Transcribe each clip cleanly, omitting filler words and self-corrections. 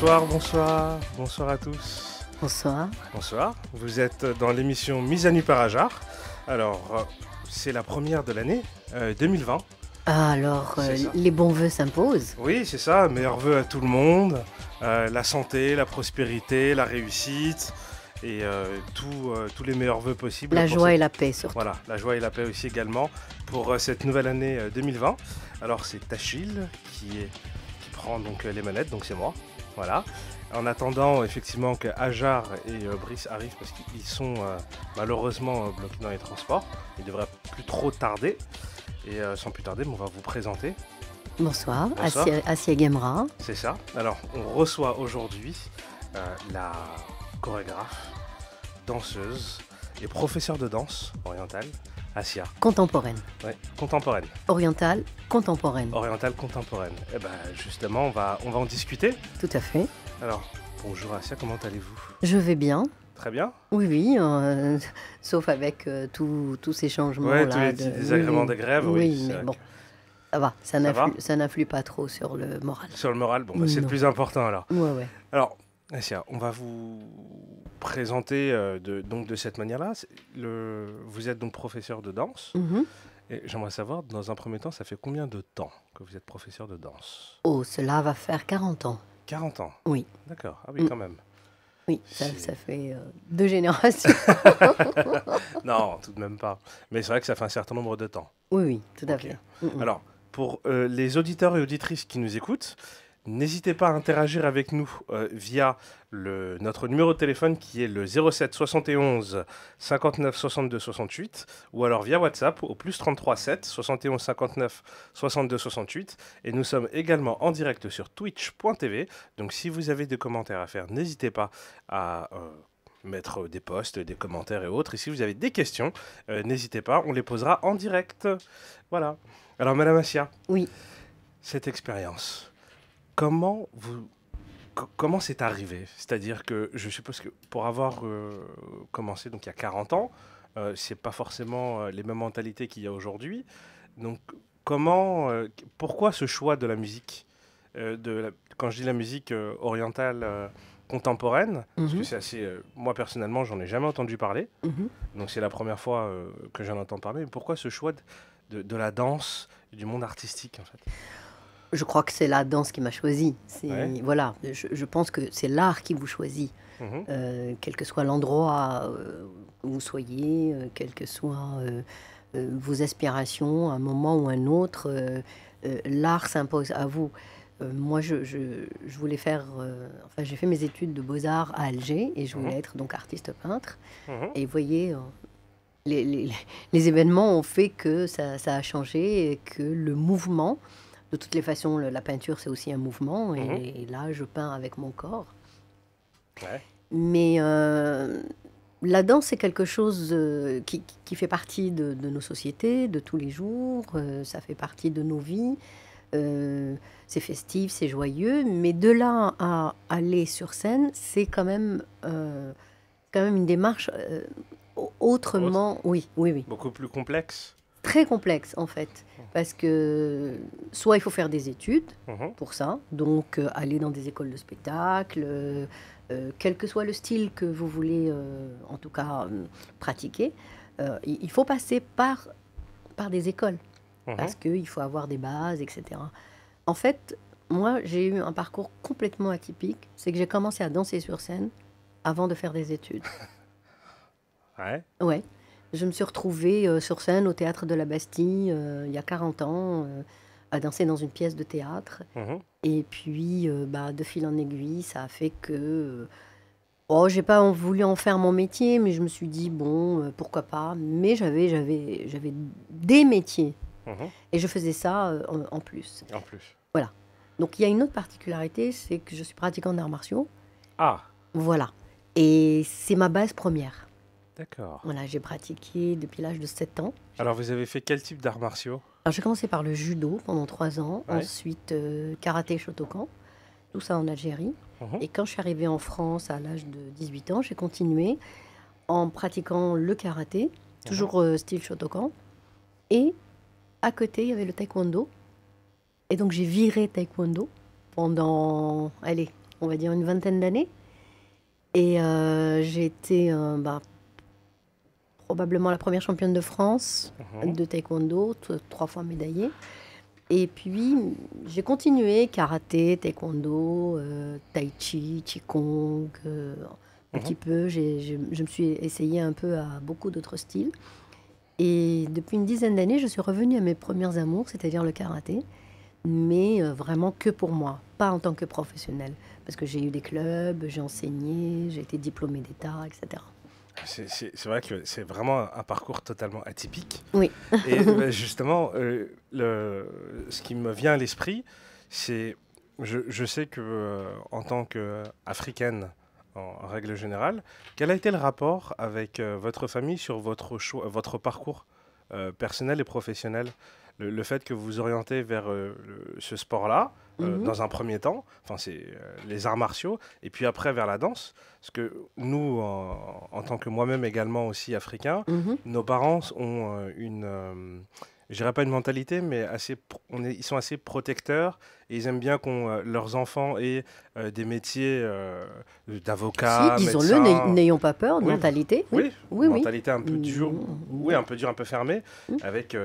Bonsoir, bonsoir, bonsoir à tous. Bonsoir. Bonsoir, vous êtes dans l'émission Mise à nu par Ajar. Alors, c'est la première de l'année 2020. Ah, alors, les bons vœux s'imposent. Oui, c'est ça, meilleurs vœux à tout le monde. La santé, la prospérité, la réussite et tous les meilleurs vœux possibles. La joie et la paix surtout. Voilà, la joie et la paix aussi également pour cette nouvelle année 2020. Alors, c'est Achille qui prend donc les manettes, donc c'est moi. Voilà. En attendant effectivement que Ajar et Brice arrivent parce qu'ils sont malheureusement bloqués dans les transports. Il devrait plus trop tarder. Et sans plus tarder, on va vous présenter. Bonsoir, Bonsoir. Assia Gemra. C'est ça. Alors, on reçoit aujourd'hui la chorégraphe, danseuse et professeure de danse orientale, Assia. Contemporaine. Ouais, contemporaine. Orientale, contemporaine. Orientale contemporaine. Et ben justement, on va en discuter. Tout à fait. Alors, bonjour Assia, comment allez-vous? Je vais bien. Très bien. Oui, oui, sauf avec tous ces changements-là. Ouais, tous les petits désagréments des grèves. Oui, mais bon, ça va. va Ça n'influe pas trop sur le moral. Sur le moral, bon, bah, c'est le Non. plus important alors. Ouais, ouais. Alors, Assia, on va vous présenter donc de cette manière-là. Vous êtes donc professeur de danse. Mhm. Et j'aimerais savoir, dans un premier temps, ça fait combien de temps que vous êtes professeur de danse? Oh, cela va faire 40 ans. 40 ans. Oui. D'accord. Ah oui, quand même. Oui, C'est- ça fait 2 générations. Non, tout de même pas. Mais c'est vrai que ça fait un certain nombre de temps. Oui, oui, tout à Ok. fait. Mhm. Alors, pour les auditeurs et auditrices qui nous écoutent, n'hésitez pas à interagir avec nous via notre numéro de téléphone qui est le 07 71 59 62 68 ou alors via WhatsApp au plus 33 7 71 59 62 68. Et nous sommes également en direct sur twitch.tv. Donc si vous avez des commentaires à faire, n'hésitez pas à mettre des posts, des commentaires et autres. Et si vous avez des questions, n'hésitez pas, on les posera en direct. Voilà. Alors Madame Assia, Oui. cette expérience, comment c'est arrivé? C'est-à-dire que je suppose que pour avoir commencé donc il y a 40 ans, c'est pas forcément les mêmes mentalités qu'il y a aujourd'hui. Donc pourquoi ce choix de la musique quand je dis la musique orientale contemporaine, parce que Mhm. c'est assez, moi personnellement, j'en ai jamais entendu parler. Mhm. Donc c'est la première fois que j'en entends parler. Mais pourquoi ce choix de la danse, du monde artistique en fait? Je crois que c'est la danse qui m'a choisi. Ouais. Voilà, je pense que c'est l'art qui vous choisit, Mhm. quel que soit l'endroit où vous soyez, quelles que soient vos aspirations, à un moment ou un autre, l'art s'impose à vous. Moi, je voulais faire, enfin, j'ai fait mes études de beaux-arts à Alger et je voulais être donc artiste peintre. Mhm. Et vous voyez, les événements ont fait que ça a changé et que le mouvement, de toutes les façons, la peinture, c'est aussi un mouvement. Et là, je peins avec mon corps. Ouais. Mais la danse, c'est quelque chose qui fait partie de nos sociétés, de tous les jours. Ça fait partie de nos vies. C'est festif, c'est joyeux. Mais de là à aller sur scène, c'est quand même une démarche autrement. Oui, oui, oui. Beaucoup plus complexe. Très complexe en fait, parce que soit il faut faire des études Mhm. pour ça, donc aller dans des écoles de spectacle, quel que soit le style que vous voulez en tout cas pratiquer, il faut passer par des écoles, Mhm. parce qu'il faut avoir des bases, etc. En fait, moi j'ai eu un parcours complètement atypique, c'est que j'ai commencé à danser sur scène avant de faire des études. Ouais. Ouais. Je me suis retrouvée sur scène au théâtre de la Bastille il y a 40 ans, à danser dans une pièce de théâtre. Mhm. Et puis, de fil en aiguille, ça a fait que... j'ai pas voulu en faire mon métier, mais je me suis dit, bon, pourquoi pas. Mais j'avais des métiers. Mhm. Et je faisais ça en plus. En plus. Voilà. Donc, il y a une autre particularité, c'est que je suis pratiquante d'arts martiaux. Ah, Voilà. Et c'est ma base première. d'accord. Voilà, j'ai pratiqué depuis l'âge de 7 ans. Alors vous avez fait quel type d'arts martiaux? Alors, j'ai commencé par le judo pendant 3 ans, Ouais. ensuite karaté Shotokan, tout ça en Algérie. Mhm. Et quand je suis arrivée en France à l'âge de 18 ans, j'ai continué en pratiquant le karaté, toujours style Shotokan. Et à côté, il y avait le taekwondo. Et donc, j'ai viré taekwondo pendant, allez, on va dire une vingtaine d'années. Et j'ai été probablement la première championne de France de taekwondo, 3 fois médaillée. Et puis, j'ai continué karaté, taekwondo, tai chi, qigong, un petit peu. Je me suis essayée un peu à beaucoup d'autres styles. Et depuis une dizaine d'années, je suis revenue à mes premiers amours, c'est-à-dire le karaté, mais vraiment que pour moi, pas en tant que professionnelle. Parce que j'ai eu des clubs, j'ai enseigné, j'ai été diplômée d'État, etc. C'est vrai que c'est vraiment un parcours totalement atypique. Oui. Et justement, ce qui me vient à l'esprit, c'est, je sais que en tant qu'Africaine, en règle générale, quel a été le rapport avec votre famille sur votre choix, votre parcours personnel et professionnel? Le fait que vous vous orientez vers ce sport-là, dans un premier temps, enfin c'est les arts martiaux, et puis après vers la danse, parce que nous, en tant que moi-même également aussi africain, Mhm. nos parents ont je dirais pas une mentalité, mais ils sont assez protecteurs et ils aiment bien qu'on leurs enfants aient des métiers Si, d'avocat, disons-le, médecin. n'ayons pas peur, Oui, mentalité. Oui, oui, oui, oui. mentalité un peu dure, oui, un peu dure, un peu fermée, Mm. avec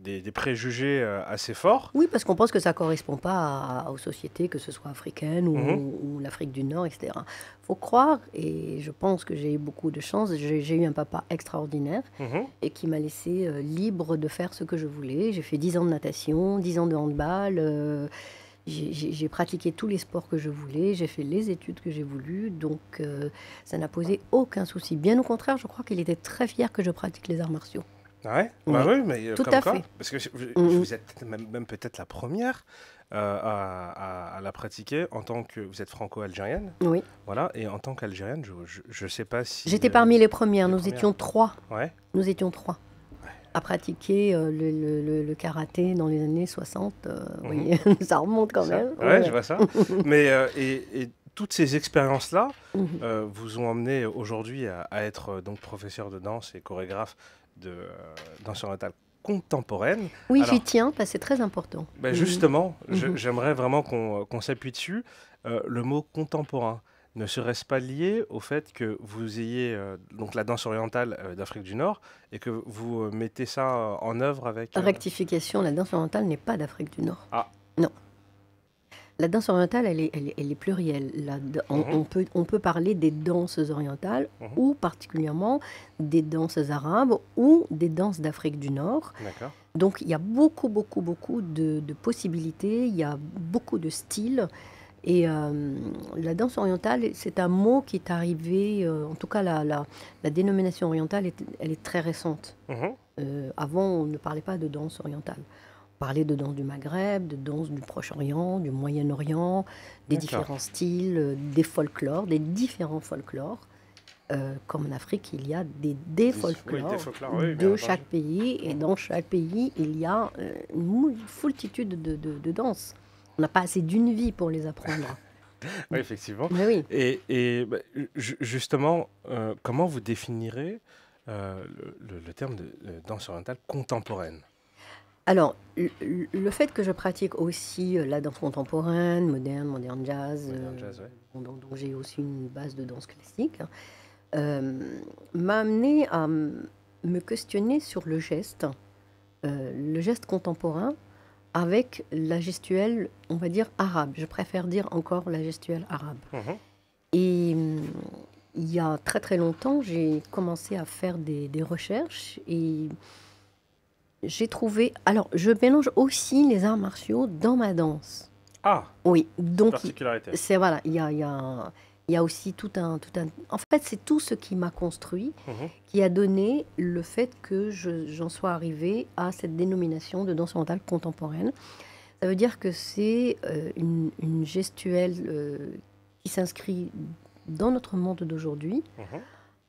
des préjugés assez forts. Oui, parce qu'on pense que ça ne correspond pas aux sociétés, que ce soit africaines Mhm, ou l'Afrique du Nord, etc. Il faut croire, et je pense que j'ai eu beaucoup de chance, j'ai eu un papa extraordinaire mhm. et qui m'a laissé libre de faire ce que je voulais. J'ai fait 10 ans de natation, 10 ans de handball, j'ai pratiqué tous les sports que je voulais, j'ai fait les études que j'ai voulu, donc ça n'a posé aucun souci. Bien au contraire, je crois qu'il était très fier que je pratique les arts martiaux. Ah ouais, bah Oui, oui, mais tout comme à quoi, fait. parce que Mhm. vous êtes même peut-être la première à la pratiquer en tant que vous êtes franco-algérienne, Oui. voilà, et en tant qu'algérienne, je sais pas si J'étais parmi les premières, les nous premières. étions 3. Ouais. Nous étions 3 à pratiquer le karaté dans les années 60. Mhm. Oui, ça remonte quand Ça, même. ouais, je Ouais. vois ça. Mais et toutes ces expériences-là Mhm. vous ont amené aujourd'hui à être donc professeur de danse et chorégraphe de danse orientale contemporaine. Oui, j'y Alors, tiens, parce que c'est très important. ben Mhm. justement, Mhm. j'aimerais vraiment qu'on s'appuie dessus. Le mot contemporain, ne serait-ce pas lié au fait que vous ayez donc la danse orientale d'Afrique du Nord et que vous mettez ça en œuvre avec... Rectification, la danse orientale n'est pas d'Afrique du Nord. Ah, Non. La danse orientale, elle est plurielle. mhm, On peut parler des danses orientales mhm, ou particulièrement des danses arabes ou des danses d'Afrique du Nord. d'accord. Donc il y a beaucoup, beaucoup, beaucoup de possibilités, il y a beaucoup de styles. Et la danse orientale, c'est un mot qui est arrivé, en tout cas la dénomination orientale, elle est très récente. Mhm, Avant, on ne parlait pas de danse orientale. On parlait de danse du Maghreb, de danse du Proche-Orient, du Moyen-Orient, des d'accord. différents styles, des folklores, des différents folklores. Comme en Afrique, il y a des Oui, des folklores folklores, oui, bien de entendu. chaque pays, et Mhm. dans chaque pays, il y a une foultitude de danses. On n'a pas assez d'une vie pour les apprendre. Oui, effectivement. Mais oui. Et bah, justement, comment vous définirez le terme de danse orientale contemporaine? Alors, le fait que je pratique aussi la danse contemporaine, moderne, moderne jazz, Modern jazz, ouais. donc j'ai aussi une base de danse classique, m'a amené à me questionner sur le geste contemporain avec la gestuelle, on va dire, arabe. Je préfère dire encore la gestuelle arabe. Mhm, Et il y a très très longtemps, j'ai commencé à faire des recherches et j'ai trouvé... Alors, je mélange aussi les arts martiaux dans ma danse. ah, Oui, cette donc particularité. c'est voilà, il y a aussi En fait, c'est tout ce qui m'a construit, Mhm, qui a donné le fait que j'en sois arrivée à cette dénomination de danse orientale contemporaine. Ça veut dire que c'est une gestuelle qui s'inscrit dans notre monde d'aujourd'hui mhm.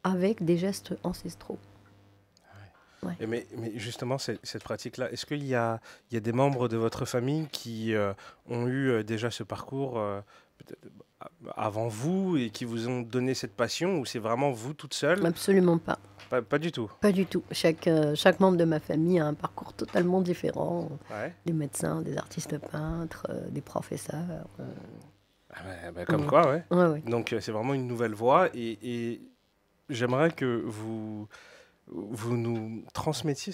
avec des gestes ancestraux. Ouais. Mais justement, cette pratique-là, est-ce il y a des membres de votre famille qui ont eu déjà ce parcours peut-être avant vous et qui vous ont donné cette passion ou c'est vraiment vous toute seule? Absolument pas. Pas du tout. Pas du tout. Chaque membre de ma famille a un parcours totalement différent. Ouais. Des médecins, des artistes peintres, des professeurs. Ah comme quoi, ouais. Ouais, ouais. Donc c'est vraiment une nouvelle voie et j'aimerais que vous nous transmettiez,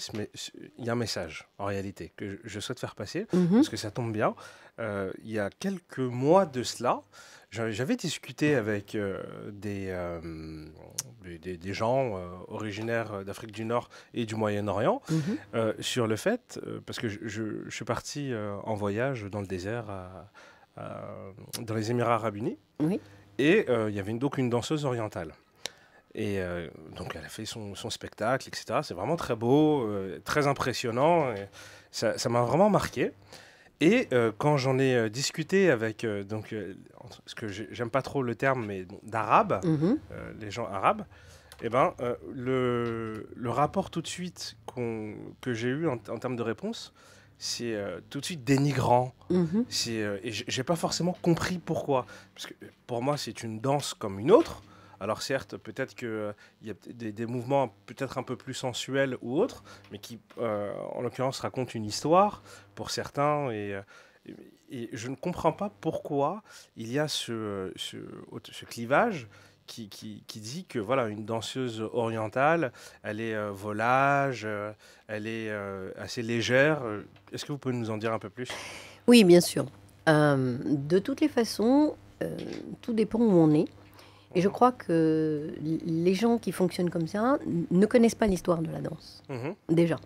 il y a un message en réalité que je souhaite faire passer, Mhm, parce que ça tombe bien. Il y a quelques mois de cela, j'avais discuté avec des gens originaires d'Afrique du Nord et du Moyen-Orient mhm. sur le fait, parce que je suis parti en voyage dans le désert dans les Émirats Arabes Unis, Oui. et il y avait donc une danseuse orientale. Et donc elle a fait son spectacle, etc. C'est vraiment très beau, très impressionnant. Et ça m'a vraiment marqué. Et quand j'en ai discuté avec, parce que j'aime pas trop le terme, mais bon, d'arabes, Mhm, les gens arabes, et ben, le rapport tout de suite que j'ai eu en termes de réponse, c'est tout de suite dénigrant. mhm. Et j'ai pas forcément compris pourquoi. Parce que pour moi, c'est une danse comme une autre. Alors certes, peut-être qu'il y a des mouvements peut-être un peu plus sensuels ou autres, mais qui, en l'occurrence, racontent une histoire pour certains. Et je ne comprends pas pourquoi il y a ce clivage qui dit que voilà, une danseuse orientale, elle est volage, elle est assez légère. Est-ce que vous pouvez nous en dire un peu plus? Oui, bien sûr. De toutes les façons, tout dépend où on est. Et je crois que les gens qui fonctionnent comme ça ne connaissent pas l'histoire de la danse, Mhm. déjà.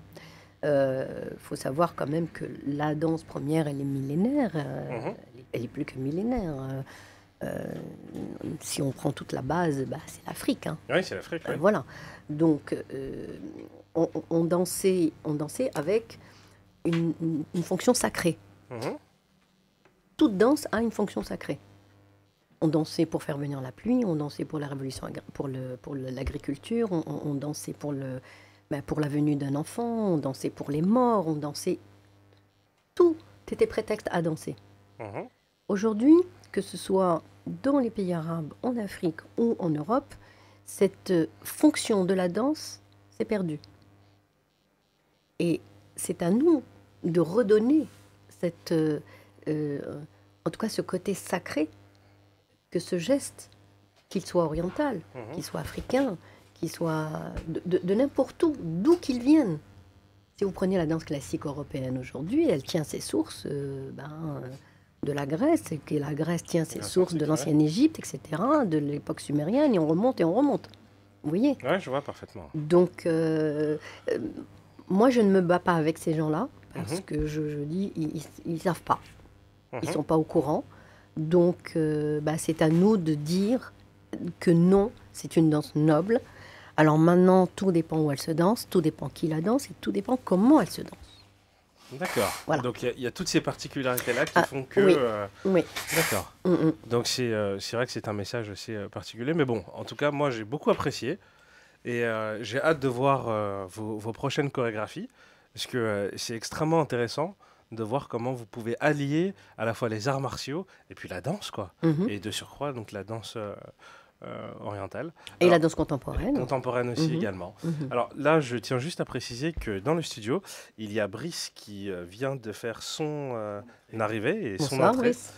Faut savoir quand même que la danse première, elle est millénaire. Mhm. Elle est plus que millénaire. Si on prend toute la base, bah, c'est l'Afrique, hein. Oui, c'est l'Afrique, oui. Voilà. Donc, on dansait avec une fonction sacrée. Mhm. Toute danse a une fonction sacrée. On dansait pour faire venir la pluie, on dansait pour la révolution, pour l'agriculture, on dansait pour pour la venue d'un enfant, on dansait pour les morts, on dansait. Tout était prétexte à danser. Mhm. Aujourd'hui, que ce soit dans les pays arabes, en Afrique ou en Europe, cette fonction de la danse s'est perdue. Et c'est à nous de redonner en tout cas ce côté sacré que ce geste, qu'il soit oriental, Mhm. qu'il soit africain, qu'il soit de n'importe où, d'où qu'il vienne. Si vous prenez la danse classique européenne aujourd'hui, elle tient ses sources de la Grèce, et que la Grèce tient ses Bien sûr, sources c'est de clair. l'ancienne Égypte, etc., de l'époque sumérienne, et on remonte et on remonte. Vous voyez? Ouais, je vois parfaitement. Donc, moi, je ne me bats pas avec ces gens-là, parce Mhm. que je dis, ils ne savent pas. Ils ne Mhm. sont pas au courant. Donc, c'est à nous de dire que non, c'est une danse noble. Alors maintenant, tout dépend où elle se danse, tout dépend qui la danse, et tout dépend comment elle se danse. D'accord. Voilà. Donc il y a toutes ces particularités-là qui Ah, font que... oui. Oui. D'accord. Mm, mm. Donc c'est vrai que c'est un message assez particulier. Mais bon, en tout cas, moi j'ai beaucoup apprécié. Et j'ai hâte de voir vos prochaines chorégraphies. Parce que c'est extrêmement intéressant de voir comment vous pouvez allier à la fois les arts martiaux et puis la danse, quoi. Mhm. Et de surcroît, donc la danse orientale. Et Alors, la danse contemporaine. contemporaine aussi Mhm. également. Mhm. Alors là, je tiens juste à préciser que dans le studio, il y a Brice qui vient de faire son arrivée et son Bonsoir, entrée. Brice.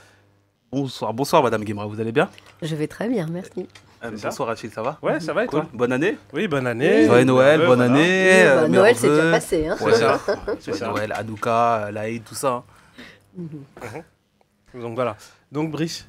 Bonsoir, bonsoir Madame Guimara, vous allez bien? Je vais très bien, merci. C'est ça Bonsoir Rachid, ça va? Ouais, ça va et Cool, toi? bonne année? Oui, bonne année. Oui. Joyeux Noël, bonne voilà. année. Oui, bah, Noël, meilleurs c'est déjà vœux. passé, hein. Ouais, C'est ça. Joyeux C'est ça. Noël, Hanouka, l'Aïd, tout ça. Donc voilà. Donc Brice.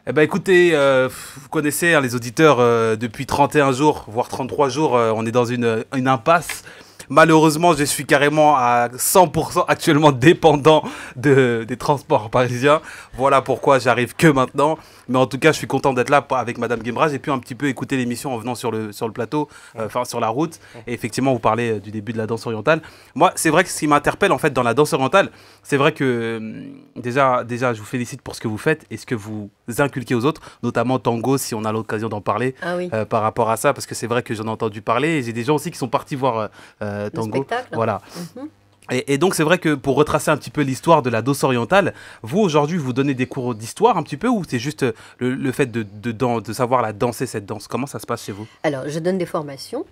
Eh ben écoutez, vous connaissez hein, les auditeurs, depuis 31 jours, voire 33 jours, on est dans une impasse. Malheureusement, je suis carrément à 100% actuellement dépendant des transports parisiens. Voilà pourquoi j'arrive que maintenant. Mais en tout cas, je suis content d'être là avec Madame Guimara. J'ai pu un petit peu écouter l'émission en venant sur le plateau, enfin sur la route. Et effectivement, vous parlez du début de la danse orientale. Moi, c'est vrai que ce qui m'interpelle en fait dans la danse orientale, c'est vrai que déjà, je vous félicite pour ce que vous faites et ce que vous inculquez aux autres, notamment tango, si on a l'occasion d'en parler. Ah oui, Par rapport à ça, parce que c'est vrai que j'en ai entendu parler et j'ai des gens aussi qui sont partis voir le tango. spectacle. Voilà. Mhm. Et donc c'est vrai que pour retracer un petit peu l'histoire de la danse orientale, vous aujourd'hui vous donnez des cours d'histoire un petit peu ou c'est juste le fait de savoir la danser cette danse? Comment ça se passe chez vous? Alors, je donne des formations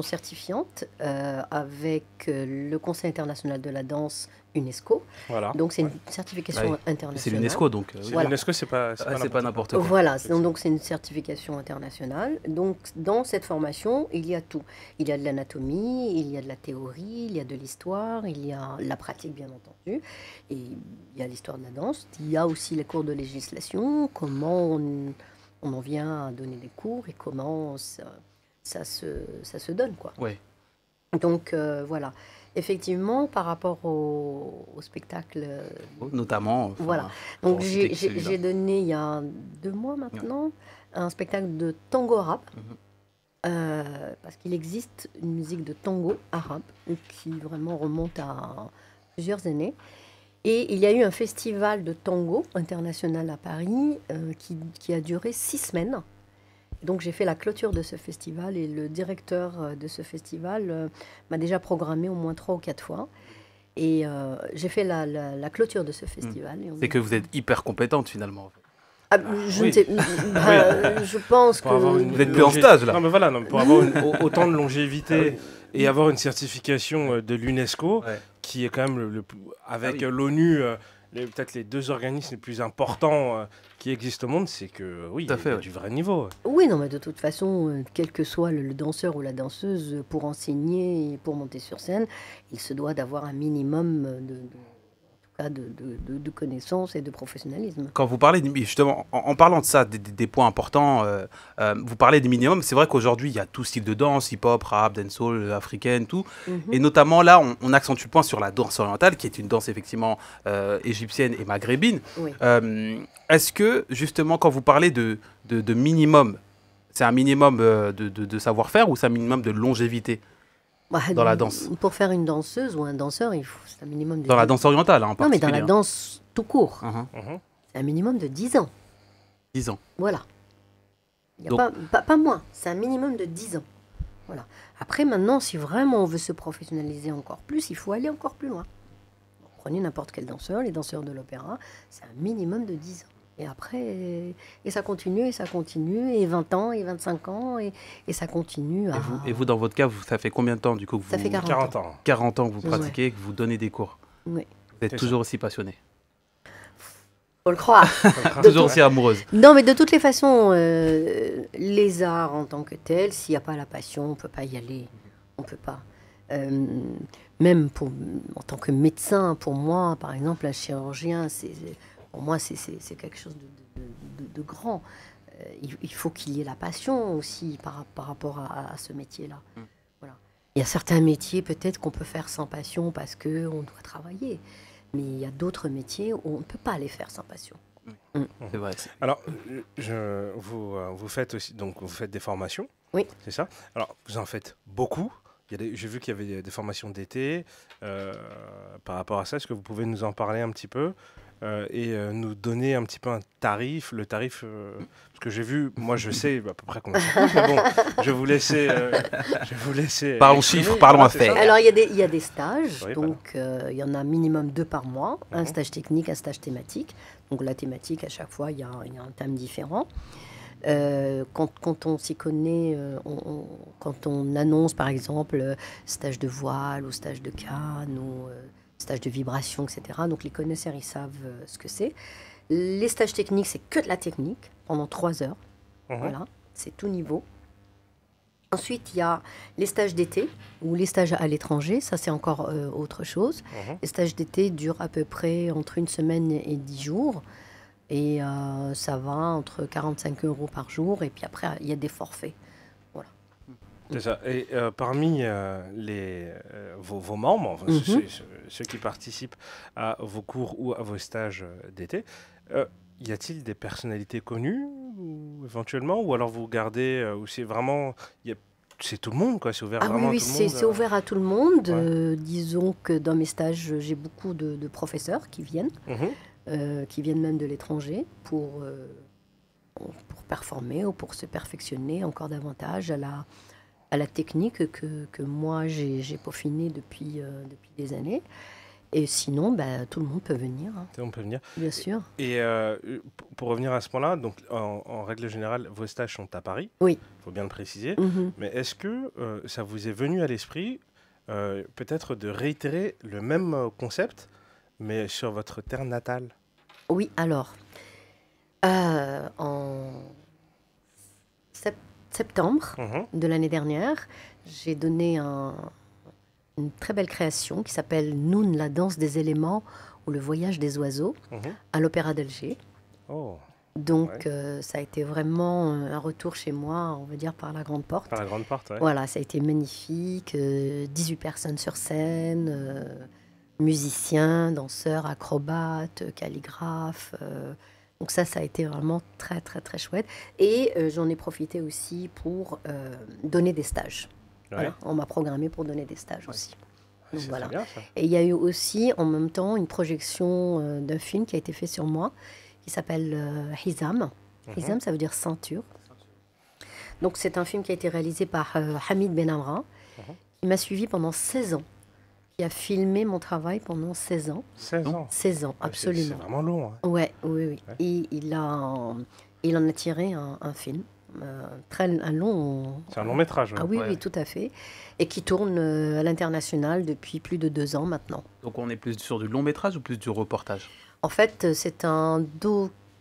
certifiantes avec le Conseil international de la danse UNESCO. Voilà. Donc c'est une certification Ouais. internationale. C'est l'UNESCO, donc. C'est Voilà. l'UNESCO, c'est pas n'importe quoi. Voilà, donc c'est une certification internationale. Donc dans cette formation, il y a tout. Il y a de l'anatomie, il y a de la théorie, il y a de l'histoire, il y a la pratique bien entendu, et il y a l'histoire de la danse. Il y a aussi les cours de législation, comment on en vient à donner des cours et comment ça se donne, quoi. Ouais. Donc voilà. Effectivement, par rapport au spectacle, Notamment. enfin, voilà. pour Donc citer que celui-là. j'ai donné il y a 2 mois maintenant un spectacle de tango arabe, parce qu'il existe une musique de tango arabe qui vraiment remonte à plusieurs années. Et il y a eu un festival de tango international à Paris qui a duré 6 semaines. Donc j'ai fait la clôture de ce festival et le directeur de ce festival m'a déjà programmé au moins 3 ou 4 fois. Et j'ai fait la clôture de ce festival. Et C'est que vous êtes hyper compétente finalement. Ah, je oui. ne sais, je pense Pour avoir que... une Vous êtes plus en stage, là. Non, mais voilà, non, pour avoir autant de longévité et avoir une certification de l'UNESCO, Ouais. qui est quand même avec Ah oui. l'ONU, peut-être les 2 organismes les plus importants qui existent au monde, c'est que oui, Tout à il y fait, a ouais. du vrai niveau. Oui, non, mais de toute façon, quel que soit le danseur ou la danseuse, pour enseigner et pour monter sur scène, il se doit d'avoir un minimum de connaissances et de professionnalisme. Quand vous parlez, justement, en parlant de ça, des points importants, vous parlez des minimums. C'est vrai qu'aujourd'hui, il y a tout style de danse, hip-hop, rap, dancehall, africaine, tout. Et notamment là, on accentue le point sur la danse orientale, qui est une danse effectivement égyptienne et maghrébine. Oui. Est-ce que, justement, quand vous parlez de minimum, c'est un minimum de savoir-faire ou c'est un minimum de longévité Bah, dans la danse? Pour faire une danseuse ou un danseur, c'est un minimum de... Dans la danse orientale, hein, en Non, mais dans particulier. la danse tout court, Mhm. c'est un minimum de 10 ans. 10 ans. Voilà. Il y a Donc- pas moins, c'est un minimum de 10 ans. Voilà. Après, maintenant, si vraiment on veut se professionnaliser encore plus, il faut aller encore plus loin. Prenez n'importe quel danseur, les danseurs de l'opéra, c'est un minimum de 10 ans. Et après, et ça continue, et 20 ans, et 25 ans, et ça continue à... Et vous, dans votre cas, ça fait combien de temps du coup que Ça fait 40 40 ans. 40 ans que vous Ouais. pratiquez, que vous donnez des cours. Oui. Vous êtes C'est toujours aussi passionné, Faut le croire. toujours aussi amoureuse. Non, mais de toutes les façons, les arts en tant que tels, s'il n'y a pas la passion, on ne peut pas y aller. On ne peut pas. Même en tant que médecin, pour moi, par exemple, un chirurgien, pour moi, c'est quelque chose de grand. Il faut qu'il y ait la passion aussi par rapport à ce métier-là. Voilà. Il y a certains métiers, peut-être, qu'on peut faire sans passion parce qu'on doit travailler. Mais il y a d'autres métiers où on ne peut pas les faire sans passion. C'est vrai. Alors, vous faites aussi, donc vous faites des formations. Oui. C'est ça. Alors, vous en faites beaucoup. J'ai vu qu'il y avait des formations d'été. Par rapport à ça, est-ce que vous pouvez nous en parler un petit peu et nous donner un petit peu un tarif, le tarif, parce que j'ai vu, moi je sais à peu près combien ça coûte, mais bon, je vais vous laisser Parlons exprimer. chiffres, parlons Voilà, c'est affaires. ça. Alors, il y a des stages, Oui, donc il y en a minimum 2 par mois, un Mhm. stage technique, un stage thématique. Donc la thématique, à chaque fois, il y a un thème différent. Quand on s'y connaît, quand on annonce par exemple stage de voile ou stage de canne ou stage de vibration, etc. Donc les connaisseurs, ils savent ce que c'est. Les stages techniques, c'est que de la technique pendant 3 heures. Mhm. Voilà, c'est tout niveau. Ensuite, il y a les stages d'été ou les stages à l'étranger. Ça, c'est encore autre chose. Mhm. Les stages d'été durent à peu près entre 1 semaine et 10 jours. Et ça va entre 45 € par jour. Et puis après, il y a des forfaits. C'est ça. Et parmi vos membres, enfin, ceux qui participent à vos cours ou à vos stages d'été, y a-t-il des personnalités connues ou, éventuellement, ou alors vous gardez, ou c'est vraiment, c'est tout le monde, quoi, c'est ouvert Ah vraiment oui, à tout le monde. c'est ouvert à tout le monde. Ouais. Disons que dans mes stages, j'ai beaucoup de professeurs qui viennent même de l'étranger pour performer ou pour se perfectionner encore davantage à la technique que moi j'ai peaufinée depuis des années. Et sinon, bah, tout le monde peut venir, hein, On peut venir. bien sûr. Et pour revenir à ce point-là, donc en règle générale, vos stages sont à Paris. Oui. Il faut bien le préciser. Mhm. Mais est-ce que ça vous est venu à l'esprit peut-être de réitérer le même concept mais sur votre terre natale. Oui, alors, en septembre Mhm, de l'année dernière, j'ai donné une très belle création qui s'appelle Noun, la danse des éléments ou le voyage des oiseaux mhm. à l'Opéra d'Alger. Oh, Donc, ouais. ça a été vraiment un retour chez moi, on va dire, par la grande porte. Par la grande porte, ouais. Voilà, ça a été magnifique. 18 personnes sur scène, musiciens, danseurs, acrobates, calligraphes. Donc ça a été vraiment très, très, très chouette. Et j'en ai profité aussi pour donner des stages. Ouais. Voilà, on m'a programmé pour donner des stages aussi. Donc C'est voilà. très bien ça. Et il y a eu aussi en même temps une projection d'un film qui a été fait sur moi, qui s'appelle Hizam. Hizam, ça veut dire ceinture. Donc c'est un film qui a été réalisé par Hamid Benamra, qui m'a suivi pendant 16 ans, qui a filmé mon travail pendant 16 ans. 16 ans. 16 ans, Ouais, c'est absolument. vraiment long. Hein. Ouais, oui, oui. Ouais. Et il en a tiré un film, un long... C'est un long métrage. Ouais. Ah oui, Ouais. oui, tout à fait. Et qui tourne à l'international depuis plus de 2 ans maintenant. Donc on est plus sur du long métrage ou plus du reportage? En fait, c'est un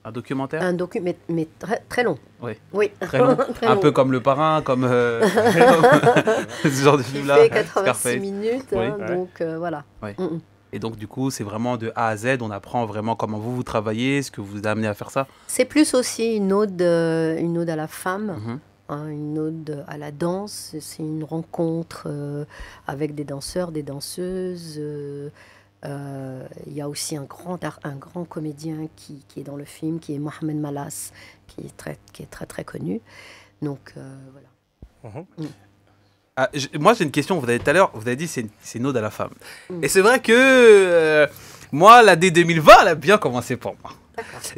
Un documentaire? docu, mais très, très long. Oui. Oui, Très long. très Un long. peu comme Le Parrain, comme ce genre de Il film-là. fait 86 Scarface. minutes, Oui. hein, Ouais. donc voilà. Ouais. Mm, mm. Et donc du coup, c'est vraiment de A à Z, on apprend vraiment comment vous travaillez, ce que vous a amené à faire ça. C'est plus aussi une ode à la femme, Mhm. hein, une ode à la danse. C'est une rencontre avec des danseurs, des danseuses. Il y a aussi un grand comédien qui est dans le film, qui est Mohamed Malas, qui est très très connu. Donc voilà. Mhm. Ah, moi j'ai une question, vous avez tout à l'heure, vous avez dit c'est une ode à la femme. Mm. Et c'est vrai que moi, l'année 2020, elle a bien commencé pour moi.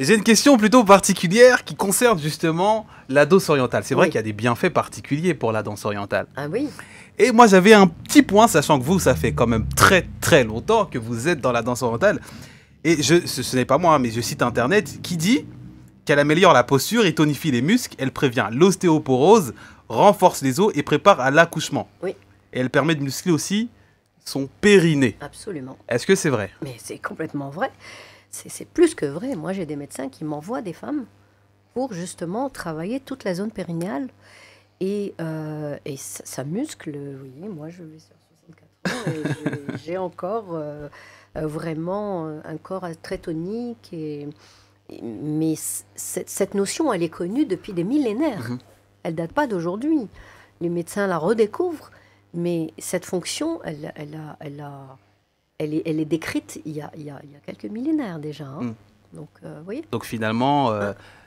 J'ai une question plutôt particulière qui concerne justement la danse orientale. C'est vrai Oui. qu'il y a des bienfaits particuliers pour la danse orientale. Ah oui. Et moi, j'avais un petit point, sachant que vous, ça fait quand même très très longtemps que vous êtes dans la danse orientale. Et ce n'est pas moi, hein, mais je cite Internet, qui dit qu'elle améliore la posture et tonifie les muscles, elle prévient l'ostéoporose, renforce les os et prépare à l'accouchement. Oui. Et elle permet de muscler aussi son périnée. Absolument. Est-ce que c'est vrai? Mais c'est complètement vrai. C'est plus que vrai. Moi, j'ai des médecins qui m'envoient des femmes pour justement travailler toute la zone périnéale. Et ça muscle. Oui, moi, je vais sur 64 ans et j'ai encore vraiment un corps très tonique. Mais cette notion, elle est connue depuis des millénaires. Mhm. Elle date pas d'aujourd'hui. Les médecins la redécouvrent. Mais cette fonction, elle est décrite il y a quelques millénaires déjà. Hein. Mm. Donc, vous voyez. Donc finalement,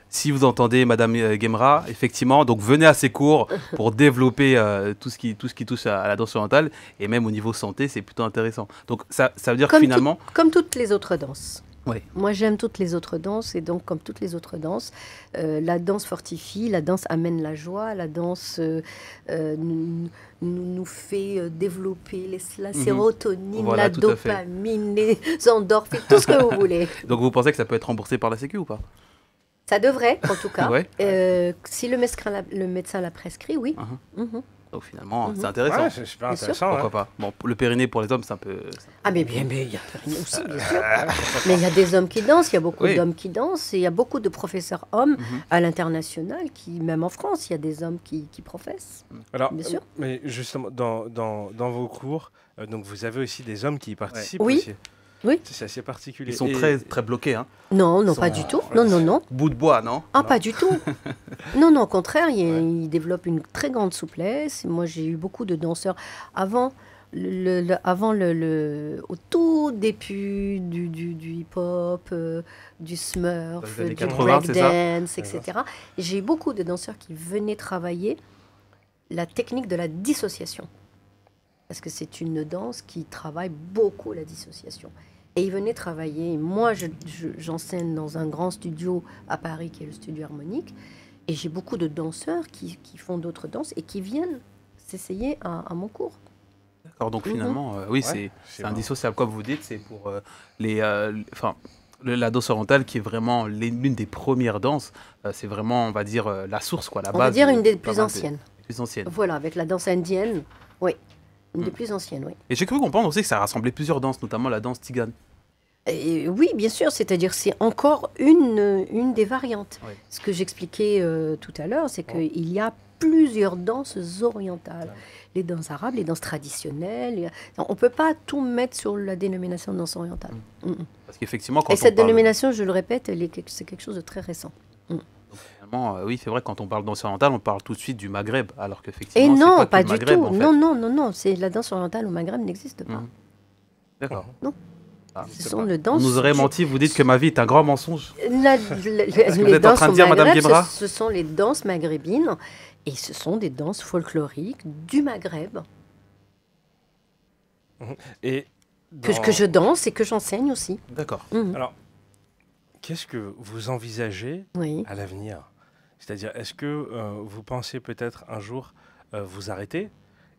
si vous entendez Madame Guemra, effectivement, donc venez à ces cours pour développer tout ce qui touche à la danse orientale et même au niveau santé, c'est plutôt intéressant. Donc ça veut dire que finalement, Comme toutes les autres danses. Oui. Moi, j'aime toutes les autres danses et donc, comme toutes les autres danses, la danse fortifie, la danse amène la joie, la danse nous fait développer la sérotonine, Voilà, la tout à fait. dopamine, les endorphines, tout ce que vous voulez. donc vous pensez que ça peut être remboursé par la Sécu ou pas? Ça devrait, en tout cas. Ouais. Si le médecin l'a prescrit, oui. Mhm. Donc finalement, Mhm. c'est intéressant. Ouais, c'est super Bien sûr. intéressant. Pourquoi Ouais. pas? Bon, le périnée pour les hommes, c'est un peu... Ah, mais il y a aussi, bien sûr. Mais il y a des hommes qui dansent, il y a beaucoup Oui. d'hommes qui dansent, et il y a beaucoup de professeurs hommes Mhm. à l'international, même en France, il y a des hommes qui professent. Alors, Bien sûr. mais justement, dans vos cours, donc vous avez aussi des hommes qui y participent Oui. aussi. Oui. C'est assez particulier. Ils sont Et- très, très bloqués, hein. Non, non, Ils pas sont- du tout. ouais, Non. Bout de bois, non? Ah, Non. pas du tout. Non, au contraire, il développe une très grande souplesse. Moi, j'ai eu beaucoup de danseurs avant au tout début du hip-hop, du smurf, Dans les années du 80, c'est ça breakdance, etc. Et j'ai eu beaucoup de danseurs qui venaient travailler la technique de la dissociation. Parce que c'est une danse qui travaille beaucoup la dissociation. Et ils venaient travailler. Moi, j'enseigne dans un grand studio à Paris, qui est le studio harmonique. Et j'ai beaucoup de danseurs qui font d'autres danses et qui viennent s'essayer à mon cours. D'accord, donc Mhm. finalement, oui, Ouais, c'est marrant. indissociable, comme vous dites, c'est pour la danse orientale qui est vraiment l'une des premières danses. C'est vraiment, on va dire, la source, quoi, la On base. va dire de une des pas plus mal anciennes. plus anciennes. Voilà, avec la danse indienne. Oui, une des Mm. plus anciennes, oui. Et j'ai cru comprendre aussi que ça rassemblait plusieurs danses, notamment la danse tigane. Et oui, bien sûr, c'est-à-dire c'est encore une des variantes. Oui. Ce que j'expliquais tout à l'heure, c'est qu'il y a plusieurs danses orientales. Ouais. Les danses arabes, les danses traditionnelles. On ne peut pas tout mettre sur la dénomination de danse orientale. Parce qu'effectivement, quand Et on cette parle... dénomination, je le répète, c'est quelque chose de très récent. Finalement, oui, c'est vrai, quand on parle danse orientale, on parle tout de suite du Maghreb, alors Et qu'effectivement, c'est non, pas pas que le du Maghreb, tout. en fait. Non, non, non, non. C'est la danse orientale au Maghreb n'existe pas. Mhm. D'accord. Non. Ah. Ce sont les On danses. nous aurait menti, vous dites que ma vie est un grand mensonge. Les vous êtes en danses train de au dire, Madame Maghreb, Guémra ce sont les danses maghrébines et ce sont des danses folkloriques du Maghreb Et que je danse et que j'enseigne aussi. D'accord. Mhm. Alors, qu'est-ce que vous envisagez Oui. à l'avenir? C'est-à-dire, est-ce que vous pensez peut-être un jour vous arrêter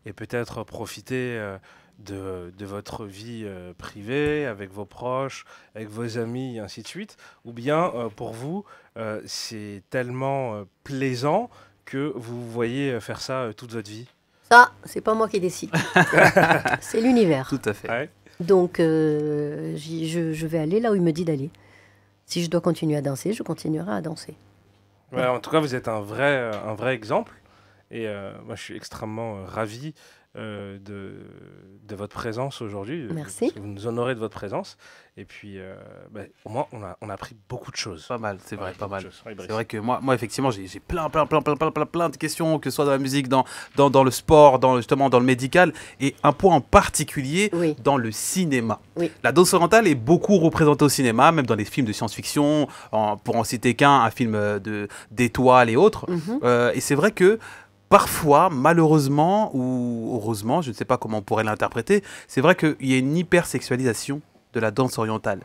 et peut-être profiter de votre vie privée, avec vos proches, avec vos amis, et ainsi de suite? Ou bien, pour vous, c'est tellement plaisant que vous voyez faire ça toute votre vie? Ça, c'est pas moi qui décide. C'est l'univers. Tout à fait. Ouais. Donc, je vais aller là où il me dit d'aller. Si je dois continuer à danser, je continuerai à danser. Ouais, en tout cas, vous êtes un vrai exemple. Et moi, je suis extrêmement ravi de votre présence aujourd'hui. Merci. Parce que vous nous honorez de votre présence. Et puis, au moins, on a appris beaucoup de choses. Pas mal, c'est vrai, Ouais, pas beaucoup de mal. choses. Oui, C'est Brice. vrai que moi effectivement, j'ai plein de questions, que ce soit dans la musique, dans le sport, justement dans le médical, et un point en particulier Oui. dans le cinéma. Oui. La danse orientale est beaucoup représentée au cinéma, même dans les films de science-fiction, pour en citer qu'un, un film d'étoiles et autres. Mhm. Et c'est vrai que parfois, malheureusement ou heureusement, je ne sais pas comment on pourrait l'interpréter, c'est vrai qu'il y a une hypersexualisation de la danse orientale.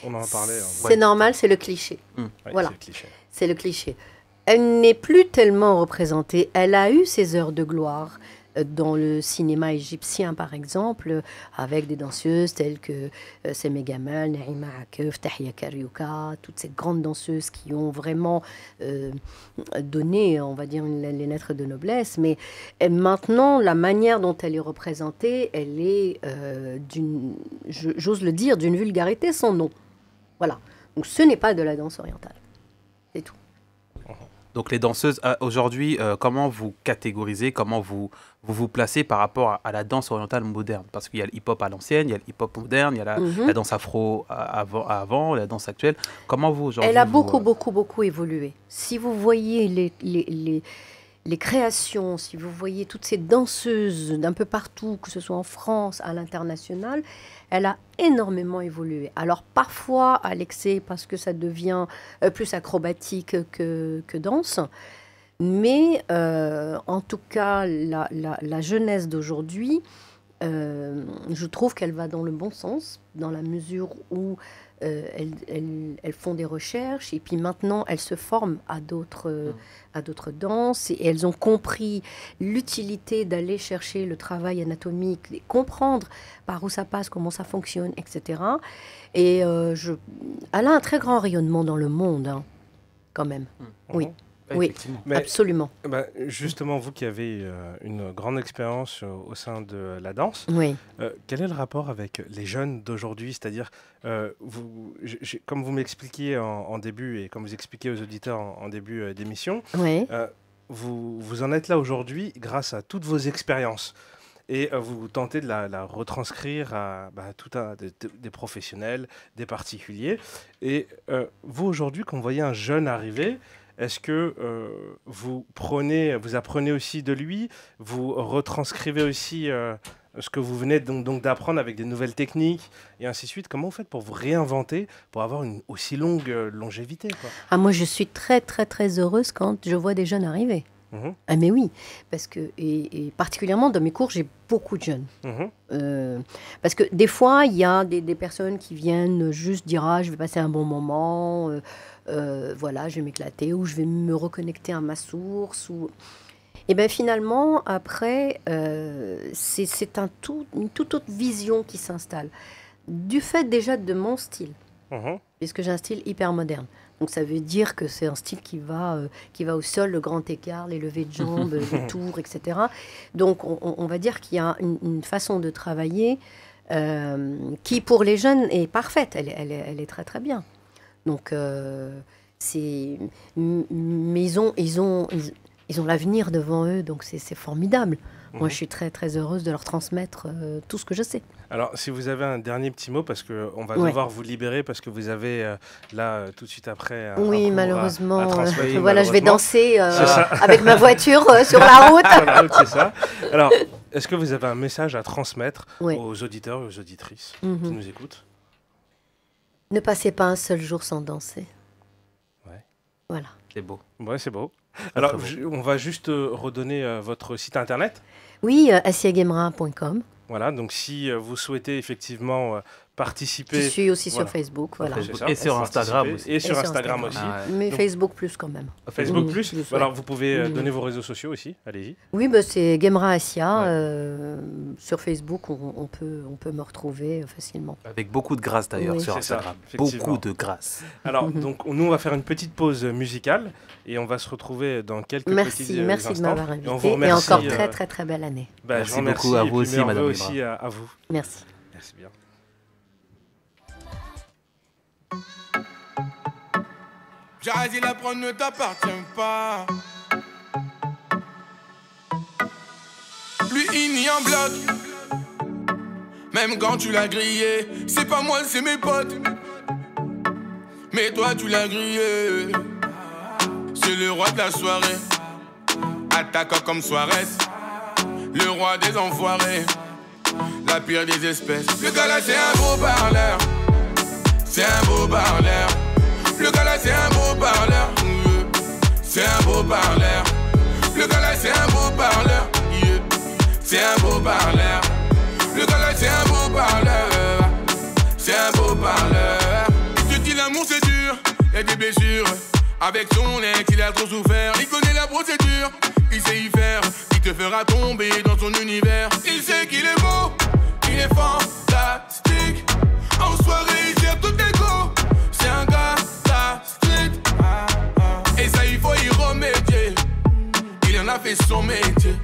On en parlait. Hein. C'est normal, c'est le cliché. Ouais, Voilà. c'est le cliché. C'est le cliché. Elle n'est plus tellement représentée. Elle a eu ses heures de gloire dans le cinéma égyptien, par exemple, avec des danseuses telles que Semeh Gamal, Naïma Akif, Tahia Karyouka, toutes ces grandes danseuses qui ont vraiment donné, on va dire, les lettres de noblesse. Mais maintenant, la manière dont elle est représentée, elle est, j'ose le dire, d'une vulgarité sans nom. Voilà. Donc ce n'est pas de la danse orientale. C'est tout. Donc les danseuses, aujourd'hui, comment vous catégorisez, comment vous placez par rapport à la danse orientale moderne? Parce qu'il y a le hip-hop à l'ancienne, il y a le hip-hop moderne, il y a la danse afro avant, la danse actuelle. Comment vous, aujourd'hui... Elle a beaucoup évolué. Si vous voyez les créations, si vous voyez toutes ces danseuses d'un peu partout, que ce soit en France, à l'international, elle a énormément évolué. Alors parfois à l'excès, parce que ça devient plus acrobatique que danse. Mais en tout cas, la jeunesse d'aujourd'hui, je trouve qu'elle va dans le bon sens, dans la mesure où elles font des recherches et puis maintenant elles se forment à d'autres danses et elles ont compris l'utilité d'aller chercher le travail anatomique, et comprendre par où ça passe, comment ça fonctionne, etc. Et elle a un très grand rayonnement dans le monde, hein, quand même. Oui. Oui, effectivement. Mais absolument. justement, vous qui avez une grande expérience au sein de la danse, Oui. quel est le rapport avec les jeunes d'aujourd'hui? C'est-à-dire, comme vous m'expliquiez en début et comme vous expliquez aux auditeurs en début d'émission, Oui. vous en êtes là aujourd'hui grâce à toutes vos expériences. Et vous tentez de la retranscrire à des professionnels, des particuliers. Et vous, aujourd'hui, quand vous voyez un jeune arriver, est-ce que vous apprenez aussi de lui, vous retranscrivez aussi ce que vous venez donc d'apprendre avec des nouvelles techniques et ainsi de suite? Comment vous faites pour vous réinventer, pour avoir une aussi longue longévité, quoi? Ah, moi, je suis très, très, très heureuse quand je vois des jeunes arriver. Mhm, Ah, mais oui, parce que, et particulièrement dans mes cours, j'ai beaucoup de jeunes. mhm, Parce que des fois, il y a des personnes qui viennent juste dire: ah, je vais passer un bon moment, voilà, je vais m'éclater, ou je vais me reconnecter à ma source. Et bien finalement, après, c'est une toute autre vision qui s'installe. Du fait déjà de mon style, mhm. puisque j'ai un style hyper moderne. Donc ça veut dire que c'est un style qui va au sol, le grand écart, les levées de jambes, les tours, etc. Donc on va dire qu'il y a une façon de travailler qui pour les jeunes est parfaite, elle est très très bien. Donc, mais ils ont l'avenir devant eux, donc c'est formidable. Moi, je suis très très heureuse de leur transmettre tout ce que je sais. Alors, si vous avez un dernier petit mot, parce qu'on va devoir vous libérer, parce que vous avez là tout de suite après. Oui, malheureusement. Voilà, malheureusement. Je vais danser avec ma voiture sur la route. Sur la route, c'est ça. Alors, est-ce que vous avez un message à transmettre aux auditeurs et aux auditrices qui nous écoutent? Ne passez pas un seul jour sans danser. Ouais. Voilà. C'est beau. Ouais, c'est beau. Alors, on va juste redonner votre site internet. Oui, asiagemra.com. Voilà, donc si vous souhaitez effectivement participer... Je suis aussi sur Facebook, voilà. Et sur Instagram aussi. Et sur Instagram aussi. Ah ouais. Mais donc, Facebook plus quand même. Facebook plus. Alors, vous pouvez donner vos réseaux sociaux aussi, allez-y. Oui, c'est Gemra Asia. Sur Facebook, on peut me retrouver facilement. Avec beaucoup de grâce d'ailleurs sur Instagram. Beaucoup de grâce. Alors, donc, nous, on va faire une petite pause musicale et on va se retrouver dans quelques petits instants. Merci de m'avoir invité. Et encore très, très, très belle année. Merci beaucoup à vous aussi, madame. Aussi à vous. Merci. Merci bien. Jazzy, la prendre ne t'appartient pas. Lui, il nie en bloc. Même quand tu l'as grillé, c'est pas moi, c'est mes potes. Mais toi, tu l'as grillé. C'est le roi de la soirée. Attaquant comme Suarez. Le roi des enfoirés. La pire des espèces. Le gars là, c'est un beau parleur. C'est un beau parleur. Le gars là c'est un beau parleur. C'est un beau parleur. Le gars là c'est un beau parleur. C'est un beau parleur. Le gars là c'est un beau parleur. C'est un beau parleur. Il te dit l'amour c'est dur, il y a des blessures. Avec son ex il a trop souffert. Il connaît la procédure, il sait y faire. Il te fera tomber dans son univers. Il sait qu'il est beau, il est fantastique. En soirée il gère tout tes go. C'est un gars street. Et ça il faut y remédier. Il en a fait son métier.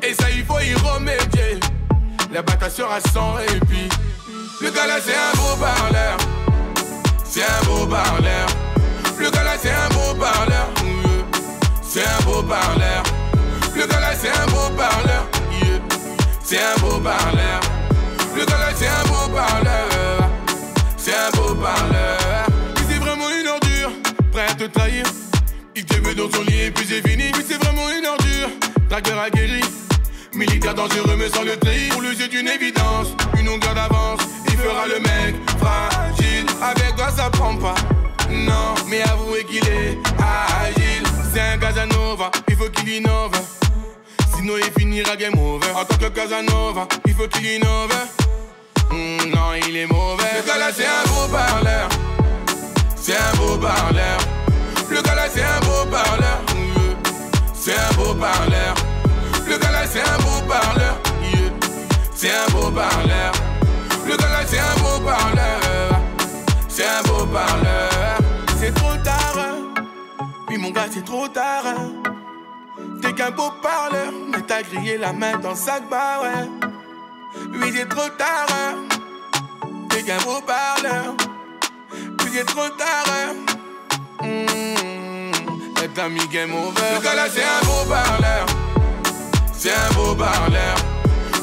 Et ça il faut y remédier. La bataille sera sans répit. Le gars là c'est un beau parleur. C'est un beau parleur. Le gars là c'est un beau parleur. C'est un beau parleur. Le gars là c'est un beau parleur. C'est un beau parleur. Le gars là c'est un beau parleur. C'est un beau parleur. Il c'est vraiment une ordure, prêt à te trahir. Il te met dans son lit et puis c'est fini. Oui c'est vraiment une ordure, traqueur aguerri. Militaire dangereux mais sans le tri. Pour lui c'est une évidence, une longueur d'avance. Il fera le mec fragile. Avec toi ça prend pas, non. Mais avouez qu'il est agile. C'est un Casanova, il faut qu'il innove. Sinon il finira game over. En tant que Casanova, il faut qu'il innove. Non, il est mauvais. Le gars là c'est un beau parleur. C'est un beau parleur. Le gars là c'est un beau parleur. C'est un beau parleur. Le gars là c'est un beau parleur. C'est un beau parleur. Le gars là c'est un beau parleur. C'est un beau parleur. C'est trop tard. Oui mon gars c'est trop tard. T'es qu'un beau parleur. Mais t'as grillé la main dans le sac bar, ouais. Oui c'est trop tard. T'es qu'un beau parleur. Oui c'est trop tard. T'as mis game over. Le gars là c'est un beau parleur. C'est un beau parleur.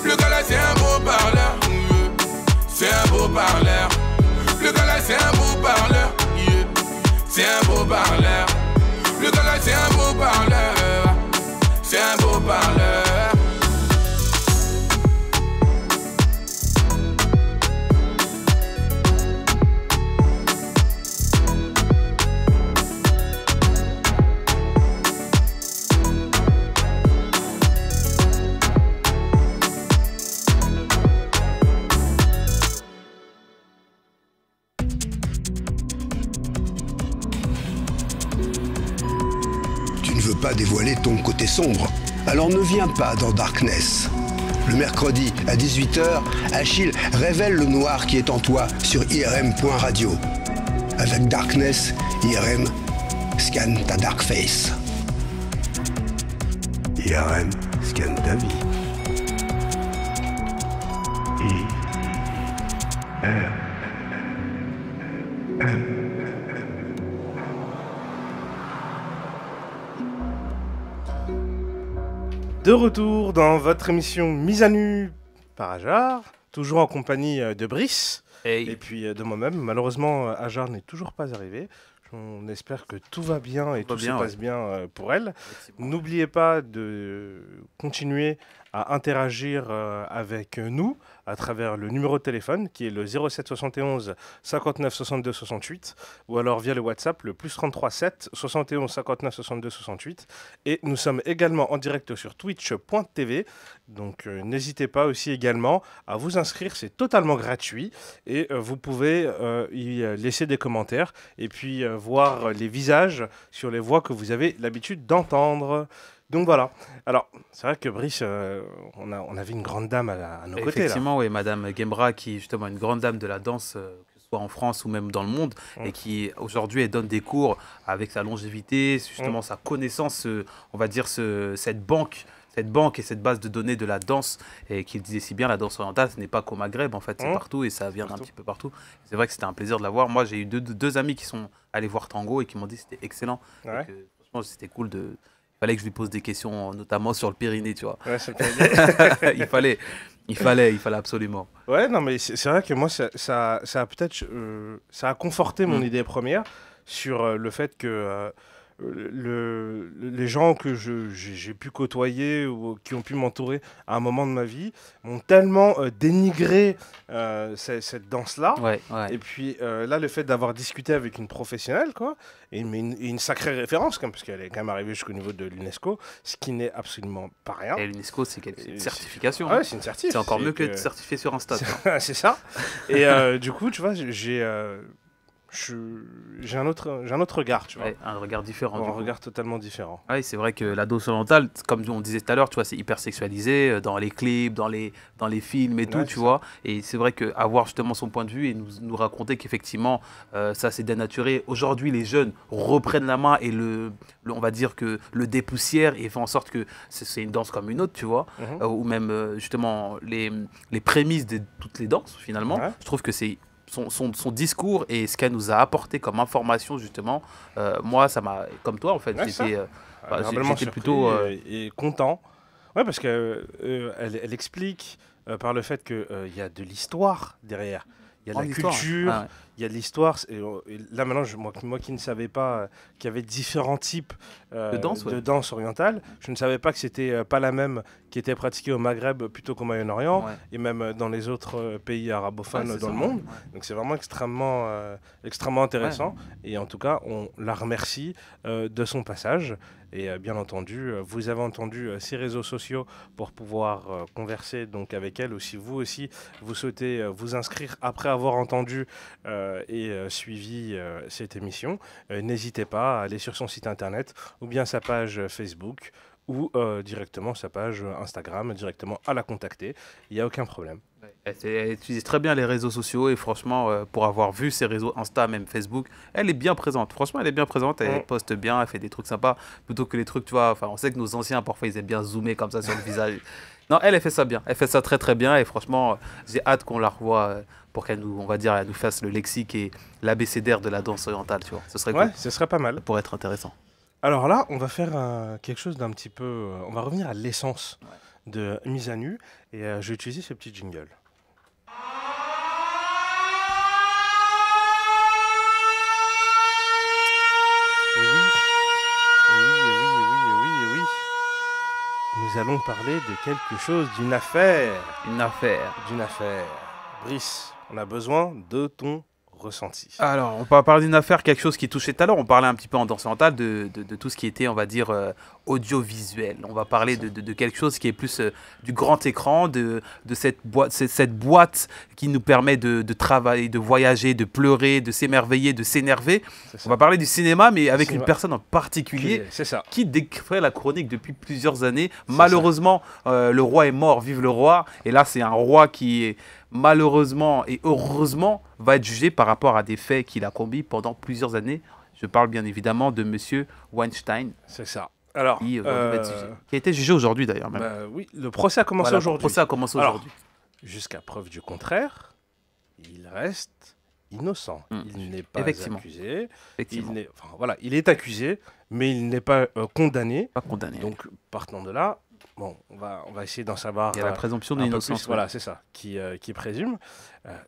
Le gars là c'est un beau parleur. C'est un beau parleur. Le gars là c'est un beau parleur. C'est un beau parleur. Le gars là c'est un beau parleur. C'est un beau parleur. Pas dévoiler ton côté sombre. Alors ne viens pas dans Darkness. Le mercredi à 18h, Achille révèle le noir qui est en toi sur IRM.radio. Avec Darkness, IRM scanne ta dark face. IRM scanne ta vie. retour dans votre émission Mise à nu par Ajar, toujours en compagnie de Brice et puis de moi-même. Malheureusement, Ajar n'est toujours pas arrivé. On espère que tout va bien et tout se passe bien pour elle. N'oubliez pas de continuer à interagir avec nous à travers le numéro de téléphone qui est le 07 71 59 62 68 ou alors via le WhatsApp le plus 33 7 71 59 62 68 et nous sommes également en direct sur twitch.tv donc n'hésitez pas aussi également à vous inscrire, c'est totalement gratuit et vous pouvez y laisser des commentaires et puis voir les visages sur les voix que vous avez l'habitude d'entendre. Donc voilà. Alors, c'est vrai que Brice, on avait une grande dame à nos côtés. Effectivement, oui, Madame Guembra, qui est justement une grande dame de la danse, que ce soit en France ou même dans le monde, et qui aujourd'hui elle donne des cours avec sa longévité, justement sa connaissance, on va dire cette banque et cette base de données de la danse, et qu'il disait si bien, la danse orientale, ce n'est pas qu'au Maghreb, en fait, c'est partout, et ça vient d'un petit peu partout. C'est vrai que c'était un plaisir de la voir. Moi, j'ai eu deux amis qui sont allés voir Tango et qui m'ont dit que c'était excellent. Ouais. Franchement, c'était cool de... Il fallait que je lui pose des questions, notamment sur le périnée, tu vois. Ouais, il fallait absolument. Ouais, non, mais c'est vrai que moi, ça a peut-être... ça a conforté mon idée première sur le fait que... les gens que j'ai pu côtoyer ou qui ont pu m'entourer à un moment de ma vie m'ont tellement dénigré cette danse-là. Ouais. Et puis là, le fait d'avoir discuté avec une professionnelle, quoi, et une sacrée référence, parce qu'elle est quand même arrivée jusqu'au niveau de l'UNESCO, ce qui n'est absolument pas rien. Et l'UNESCO, c'est une certification. Ouais, c'est une certif. C'est encore mieux que d'être certifié sur un stade. C'est ça. Et du coup, tu vois, j'ai un autre regard, tu vois. Ouais, un regard différent. Un regard totalement différent. Oui, c'est vrai que la danse orientale, comme on disait tout à l'heure, tu vois, c'est hyper sexualisé dans les clips, dans les films et tout, tu vois. Et c'est vrai qu'avoir justement son point de vue et nous raconter qu'effectivement, ça s'est dénaturé. Aujourd'hui, les jeunes reprennent la main et on va dire que le dépoussière et font en sorte que c'est une danse comme une autre, tu vois. Ou même justement les prémices de toutes les danses, finalement. Je trouve que c'est son discours et ce qu'elle nous a apporté comme information, justement, moi, ça m'a, comme toi, en fait, j'étais plutôt... et content. Ouais, parce qu'elle elle explique par le fait qu'il y a de l'histoire derrière. Il y a de la culture, il y a de l'histoire. Et là, maintenant, moi qui ne savais pas qu'il y avait différents types de danse orientale, je ne savais pas que c'était pas la même qui était pratiquée au Maghreb plutôt qu'au Moyen-Orient et même dans les autres pays arabophones dans le monde. Donc c'est vraiment extrêmement intéressant. Et en tout cas, on la remercie de son passage. Et bien entendu, vous avez entendu ses réseaux sociaux pour pouvoir converser donc avec elle. Ou si vous aussi, vous souhaitez vous inscrire après avoir entendu et suivi cette émission, n'hésitez pas à aller sur son site internet ou bien sa page Facebook ou directement sa page Instagram, directement à la contacter. Il n'y a aucun problème. Elle utilise très bien les réseaux sociaux et franchement, pour avoir vu ses réseaux Insta, même Facebook, elle est bien présente. Franchement, elle est bien présente, elle poste bien, elle fait des trucs sympas, plutôt que les trucs, tu vois, on sait que nos anciens, parfois, ils aiment bien zoomer comme ça sur le visage. Non, elle fait ça bien, elle fait ça très très bien et franchement, j'ai hâte qu'on la revoie pour qu'elle nous, on va dire, elle nous fasse le lexique et l'abécédaire de la danse orientale, tu vois. Ce serait cool. Ce serait pas mal. Pour être intéressant. Alors là, on va faire quelque chose d'un petit peu... on va revenir à l'essence de Mise à nu et je vais utiliser ce petit jingle. Et oui. Nous allons parler de quelque chose, d'une affaire. Une affaire. Brice, on a besoin de ton ressenti. Alors, on va parler d'une affaire, quelque chose qui touchait tout à l'heure. On parlait un petit peu en danse orientale de tout ce qui était, on va dire, audiovisuel. On va parler de quelque chose qui est plus du grand écran, de cette boîte qui nous permet de travailler, de voyager, de pleurer, de s'émerveiller, de s'énerver. On va parler du cinéma, mais avec une personne en particulier qui décrit la chronique depuis plusieurs années. Malheureusement, le roi est mort, vive le roi. Et là, c'est un roi qui est malheureusement et heureusement va être jugé par rapport à des faits qu'il a commis pendant plusieurs années. Je parle bien évidemment de Monsieur Weinstein. C'est ça. Alors, qui a été jugé aujourd'hui d'ailleurs. Même. Oui, le procès a commencé aujourd'hui. Le procès a commencé aujourd'hui. Jusqu'à preuve du contraire, il reste innocent. Il n'est pas accusé. Il est accusé, mais il n'est pas condamné. Pas condamné. Donc, partant de là, Bon, on va essayer d'en savoir. Il y a la présomption un peu d'innocence. plus. Voilà, c'est ça, qui présume.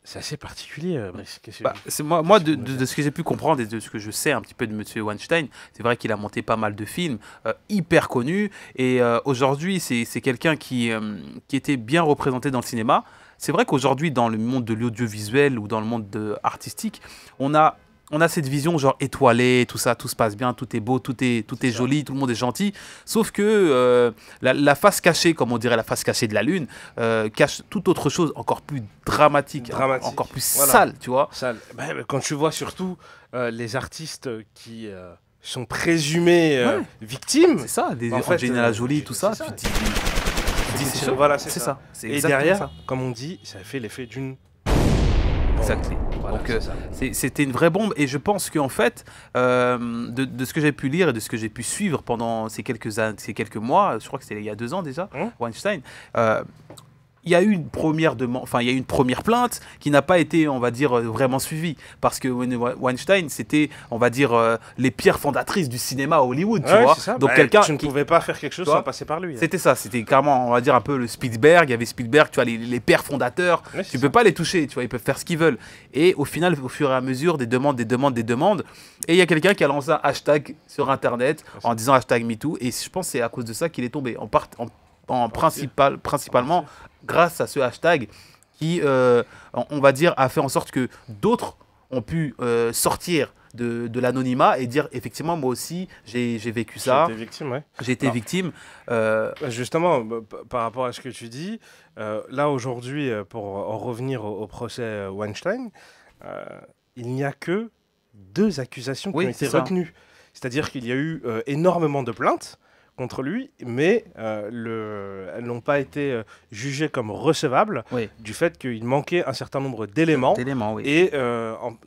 C'est assez particulier, Brice. C'est moi de ce que j'ai pu comprendre et de ce que je sais un petit peu de Monsieur Weinstein, c'est vrai qu'il a monté pas mal de films hyper connus. Et aujourd'hui, c'est quelqu'un qui était bien représenté dans le cinéma. C'est vrai qu'aujourd'hui, dans le monde de l'audiovisuel ou dans le monde artistique, on a cette vision genre étoilée, tout ça, tout se passe bien, tout est beau, tout est joli, tout le monde est gentil. Sauf que la face cachée, comme on dirait la face cachée de la Lune, cache toute autre chose encore plus dramatique. Encore plus sale, tu vois. Sale. Quand tu vois surtout les artistes qui sont présumés victimes. C'est ça, des en fait, Angelina Jolie, tout ça. Tu dis, c'est chaud. Voilà, c'est ça. Et derrière, comme on dit, ça fait l'effet d'une... Exactement. Voilà, donc c'était une vraie bombe et je pense qu'en fait, de ce que j'ai pu lire et de ce que j'ai pu suivre pendant ces quelques mois, je crois que c'était il y a 2 ans déjà, Weinstein, il y a eu une première plainte qui n'a pas été, on va dire, vraiment suivie. Parce que Weinstein, c'était, on va dire, les pierres fondatrices du cinéma à Hollywood, tu vois. Donc quelqu'un tu ne pouvais pas faire quelque chose sans passer par lui. C'était ça, c'était carrément, on va dire, un peu le Spielberg. Il y avait Spielberg, tu vois, les pères fondateurs. Tu ne peux pas les toucher, tu vois, ils peuvent faire ce qu'ils veulent. Et au final, au fur et à mesure, des demandes. Et il y a quelqu'un qui a lancé un hashtag sur Internet en disant hashtag MeToo. Et je pense que c'est à cause de ça qu'il est tombé. Principalement grâce à ce hashtag qui, on va dire, a fait en sorte que d'autres ont pu sortir de l'anonymat et dire effectivement moi aussi j'ai vécu ça. J'ai été victime, ouais. J'ai été victime. Justement, par rapport à ce que tu dis, là aujourd'hui, pour en revenir au procès Weinstein, il n'y a que 2 accusations qui ont été retenues. C'est-à-dire qu'il y a eu énormément de plaintes contre lui, mais elles n'ont pas été jugées comme recevables du fait qu'il manquait un certain nombre d'éléments. Et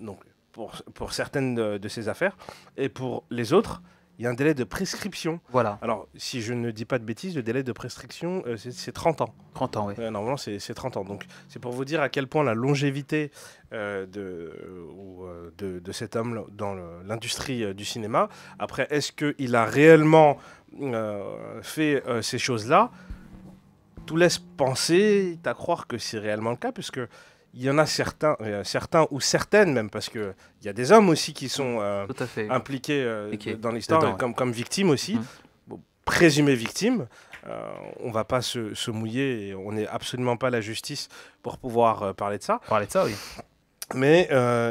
donc, pour certaines de ces affaires, et pour les autres, il y a un délai de prescription. Voilà. Alors, si je ne dis pas de bêtises, le délai de prescription, c'est 30 ans. 30 ans, oui. Normalement, c'est 30 ans. Donc, c'est pour vous dire à quel point la longévité de cet homme dans l'industrie du cinéma. Après, est-ce qu'il a réellement fait ces choses-là? Tout laisse penser, à croire que c'est réellement le cas, puisque il y en a certains ou certaines même, parce qu'il y a des hommes aussi qui sont impliqués dans l'histoire, comme victimes aussi, présumées victimes. On ne va pas se mouiller, et on n'est absolument pas la justice pour pouvoir parler de ça. Oui. Mais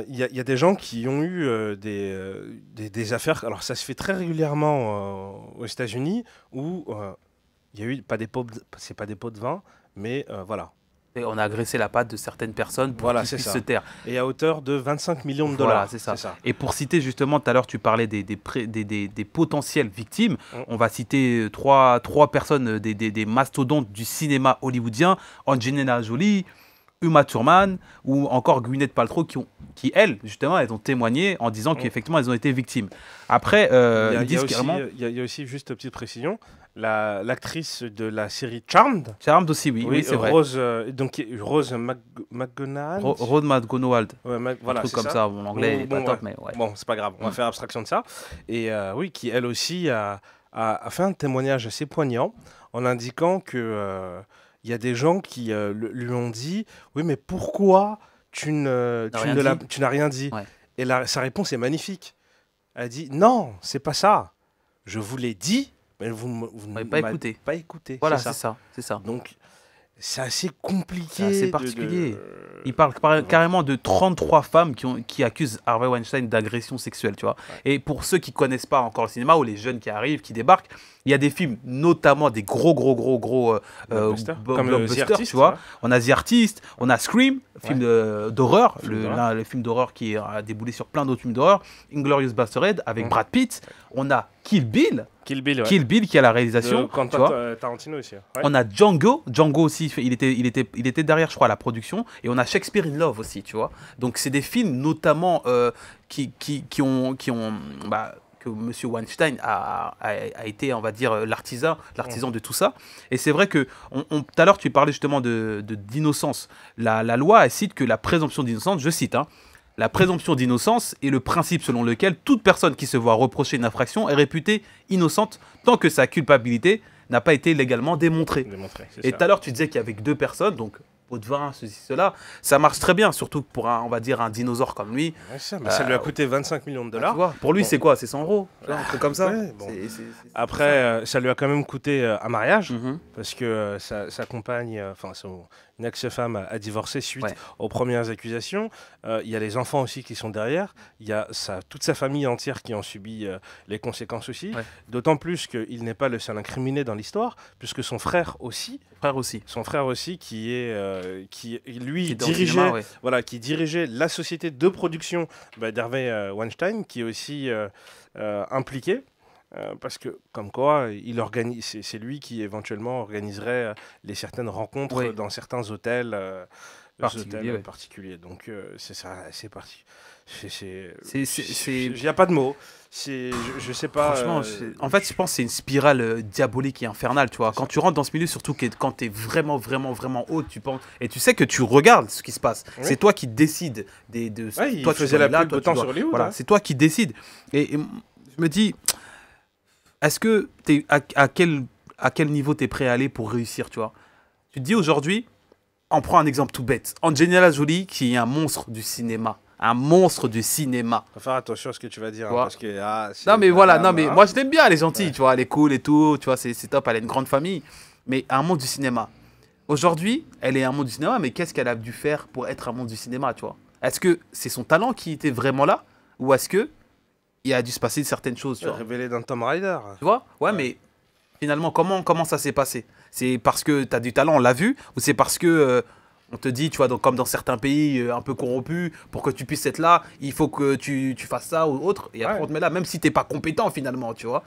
il y a des gens qui ont eu des affaires. Alors ça se fait très régulièrement aux États-Unis où il y a eu c'est pas des pots de vin, mais voilà. Et on a agressé la patte de certaines personnes pour qu'ils puissent se taire. Et à hauteur de 25 millions de dollars. Voilà, c'est ça. Et pour citer justement, tout à l'heure, tu parlais des potentielles victimes. On va citer trois personnes, des mastodontes du cinéma hollywoodien. Angelina Jolie, Uma Thurman ou encore Gwyneth Paltrow qui elles, justement, elles ont témoigné en disant qu'effectivement, elles ont été victimes. Après, ils disent carrément... Il y a aussi, juste une petite précision, l'actrice de la série Charmed. Charmed aussi, oui, c'est vrai. Rose McGonagall. Rose McGonagall. Voilà, un truc comme ça. Mon anglais n'est pas top, mais ouais. Bon, c'est pas grave, on va faire abstraction de ça. Et oui, qui elle aussi a fait un témoignage assez poignant en indiquant que il y a des gens qui lui ont dit « Oui, mais pourquoi tu n'as rien dit ?» Et sa réponse est magnifique. Elle a dit « Non, c'est pas ça. Je vous l'ai dit, mais vous ne m'avez pas écouté. » Voilà, c'est ça. Donc, c'est assez compliqué. C'est assez particulier. Il parle carrément de 33 femmes qui accusent Harvey Weinstein d'agression sexuelle, tu vois. Et pour ceux qui ne connaissent pas encore le cinéma, ou les jeunes qui arrivent, qui débarquent, il y a des films, notamment des gros blockbusters, tu vois. On a The Artist, on a Scream, film d'horreur, le film d'horreur qui a déboulé sur plein d'autres films d'horreur, Inglourious Basterds avec Brad Pitt, on a Kill Bill qui a la réalisation, tu vois. Tarantino aussi. On a Django aussi, il était derrière, je crois, la production, et on a Shakespeare in Love aussi, tu vois. Donc c'est des films notamment que M. Weinstein a été, on va dire, l'artisan de tout ça. Et c'est vrai que, tout à l'heure, tu parlais justement d'innocence. La loi, elle cite que la présomption d'innocence, je cite, la présomption d'innocence est le principe selon lequel toute personne qui se voit reprocher une infraction est réputée innocente tant que sa culpabilité n'a pas été légalement démontré. C'est Et ça. tout à l'heure, tu disais qu'il y avait que 2 personnes, donc pot de vin, ceci, cela, ça marche très bien, surtout pour un, on va dire, un dinosaure comme lui. Ouais, ça lui a coûté 25 millions de Tu dollars. vois, pour lui, Bon. c'est quoi? C'est 100 euros, tu vois, un truc comme ça. Ouais, bon. C'est Après, ça lui a quand même coûté un mariage, Mhm. parce que sa compagne, enfin une ex-femme a divorcé suite Ouais. aux premières accusations. Il y a les enfants aussi qui sont derrière. Il y a toute sa famille entière qui en subit les conséquences aussi. Ouais. D'autant plus qu'il n'est pas le seul incriminé dans l'histoire, puisque son frère aussi, qui lui Qui est dans le dirigeait, cinéma, ouais. voilà, qui dirigeait la société de production d'Harvey Weinstein, qui est aussi impliqué. Parce que, comme quoi, c'est lui qui éventuellement organiserait les certaines rencontres Oui. dans certains hôtels Particuliers, ouais. particuliers. Donc, c'est ça, c'est parti. C'est- Il n'y a pas de mots. Je sais pas. Franchement, en fait, je pense que c'est une spirale diabolique et infernale, tu vois. Quand tu rentres dans ce milieu, surtout quand tu es vraiment, vraiment, vraiment haut, tu penses, et tu sais que tu regardes ce qui se passe. Oui. C'est toi qui décides. Ouais, il toi, tu faisait dois la aller pub toi, autant tu dois- sur Hollywood. Voilà, hein. c'est toi qui décides. Et je me dis, est-ce que à quel niveau tu es prêt à aller pour réussir, tu vois? Tu te dis aujourd'hui, on prend un exemple tout bête. Angelina Jolie, qui est un monstre du cinéma. Un monstre du cinéma. Faut faire attention à ce que tu vas dire. Ouais. Parce que, Non mais voilà, non mais hein. moi je l'aime bien, elle est gentille, Ouais. tu vois, elle est cool et tout, tu vois, c'est top, elle a une grande famille. Mais un monde du cinéma. Aujourd'hui, elle est un monde du cinéma, mais qu'est-ce qu'elle a dû faire pour être un monde du cinéma, tu vois? Est-ce que c'est son talent qui était vraiment là? Ou est-ce que il a dû se passer certaines choses, tu vois? Révélé d'un Tomb Raider. Tu vois? Ouais, mais finalement, comment ça s'est passé? C'est parce que tu as du talent, on l'a vu, ou c'est parce que on te dit, tu vois, donc, comme dans certains pays un peu corrompus, pour que tu puisses être là, il faut que tu fasses ça ou autre, et après Ouais. on te met là, même si t'es pas compétent finalement, tu vois.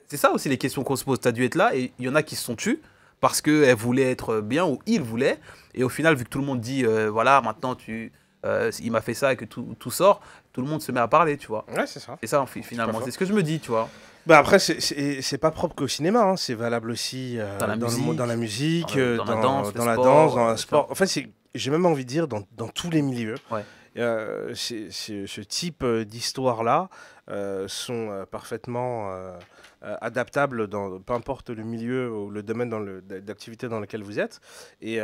C'est ça aussi les questions qu'on se pose. Tu as dû être là, et il y en a qui se sont tus parce qu'elles voulaient être bien, ou ils voulaient, et au final, vu que tout le monde dit, voilà, maintenant il m'a fait ça et que tout sort, tout le monde se met à parler, tu vois. Ouais, c'est ça. Et ça, finalement, faux. c'est ce que je me dis, tu vois. Bah après, c'est pas propre qu'au cinéma, hein. C'est valable aussi Dans la musique, dans la musique, dans la danse, le dans la sport, danse, dans le tout sport. En fait, j'ai même envie de dire dans tous les milieux. Ouais. Ce type d'histoire-là sont parfaitement adaptables dans peu importe le milieu ou le domaine d'activité dans lequel vous êtes. Et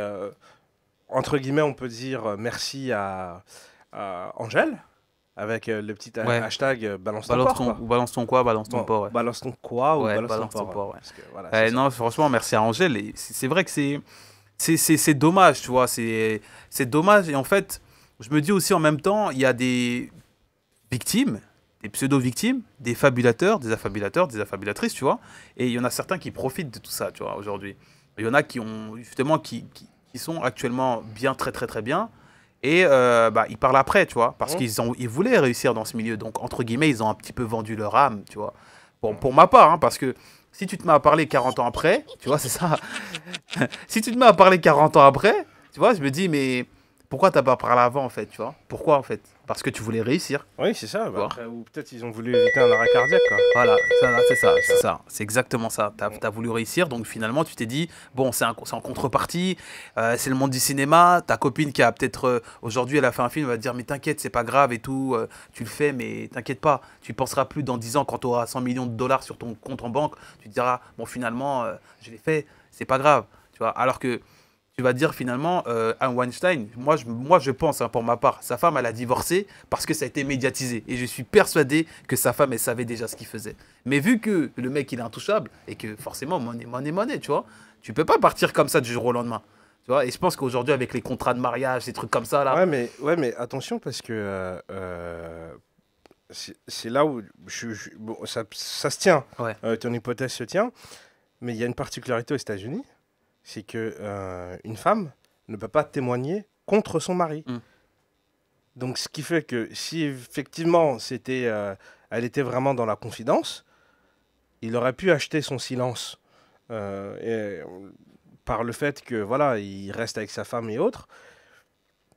entre guillemets, on peut dire merci à Angèle. Avec le petit Ouais. hashtag balance ton porc. Quoi. balance ton quoi, balance ton Bon, porc, ouais. balance ton quoi ou Ouais, balance, balance ton ton porc. porc, ouais. Parce que, voilà, c'est ça. Non, franchement, merci à Angèle. Et c'est vrai que c'est dommage, tu vois. C'est dommage. Et en fait, je me dis aussi en même temps, il y a des victimes, des pseudo-victimes, des fabulateurs, des affabulatrices, tu vois. Et il y en a certains qui profitent de tout ça, tu vois, aujourd'hui. Il y en a qui ont, justement, qui sont actuellement bien, très, très, très bien. Et ils parlent après, tu vois, parce qu'ils voulaient réussir dans ce milieu. Donc, entre guillemets, ils ont un petit peu vendu leur âme, tu vois. Pour ma part, hein, parce que si tu te mets à parler 40 ans après, tu vois, c'est ça. Si tu te mets à parler 40 ans après, tu vois, je me dis, mais pourquoi t'as pas parlé avant, en fait, tu vois? Pourquoi, en fait? Parce que tu voulais réussir. Oui, c'est ça. vois. Après, ou peut-être ils ont voulu éviter un arrêt cardiaque. Quoi. Voilà, c'est ça. C'est exactement ça. T'as voulu réussir, donc finalement, tu t'es dit, bon, c'est en contrepartie, c'est le monde du cinéma. Ta copine qui a peut-être, aujourd'hui, elle a fait un film, elle va te dire, mais t'inquiète, c'est pas grave et tout, tu le fais, mais t'inquiète pas. Tu penseras plus dans 10 ans, quand tu auras 100 millions de dollars sur ton compte en banque, tu te diras, bon, finalement, je l'ai fait, c'est pas grave. Tu vois, alors que tu vas dire finalement, à Weinstein, moi je pense, hein, pour ma part, sa femme, elle a divorcé parce que ça a été médiatisé. Et je suis persuadé que sa femme, elle savait déjà ce qu'il faisait. Mais vu que le mec, il est intouchable, et que forcément, money, tu vois, tu peux pas partir comme ça du jour au lendemain. Tu vois, et je pense qu'aujourd'hui, avec les contrats de mariage, ces trucs comme ça, là... Ouais, mais attention, parce que c'est là où bon, ça se tient. Ouais. Ton hypothèse se tient. Mais il y a une particularité aux États-Unis, c'est que une femme ne peut pas témoigner contre son mari. Mm. Donc, ce qui fait que si effectivement elle était vraiment dans la confidence, il aurait pu acheter son silence par le fait que voilà, il reste avec sa femme et autres.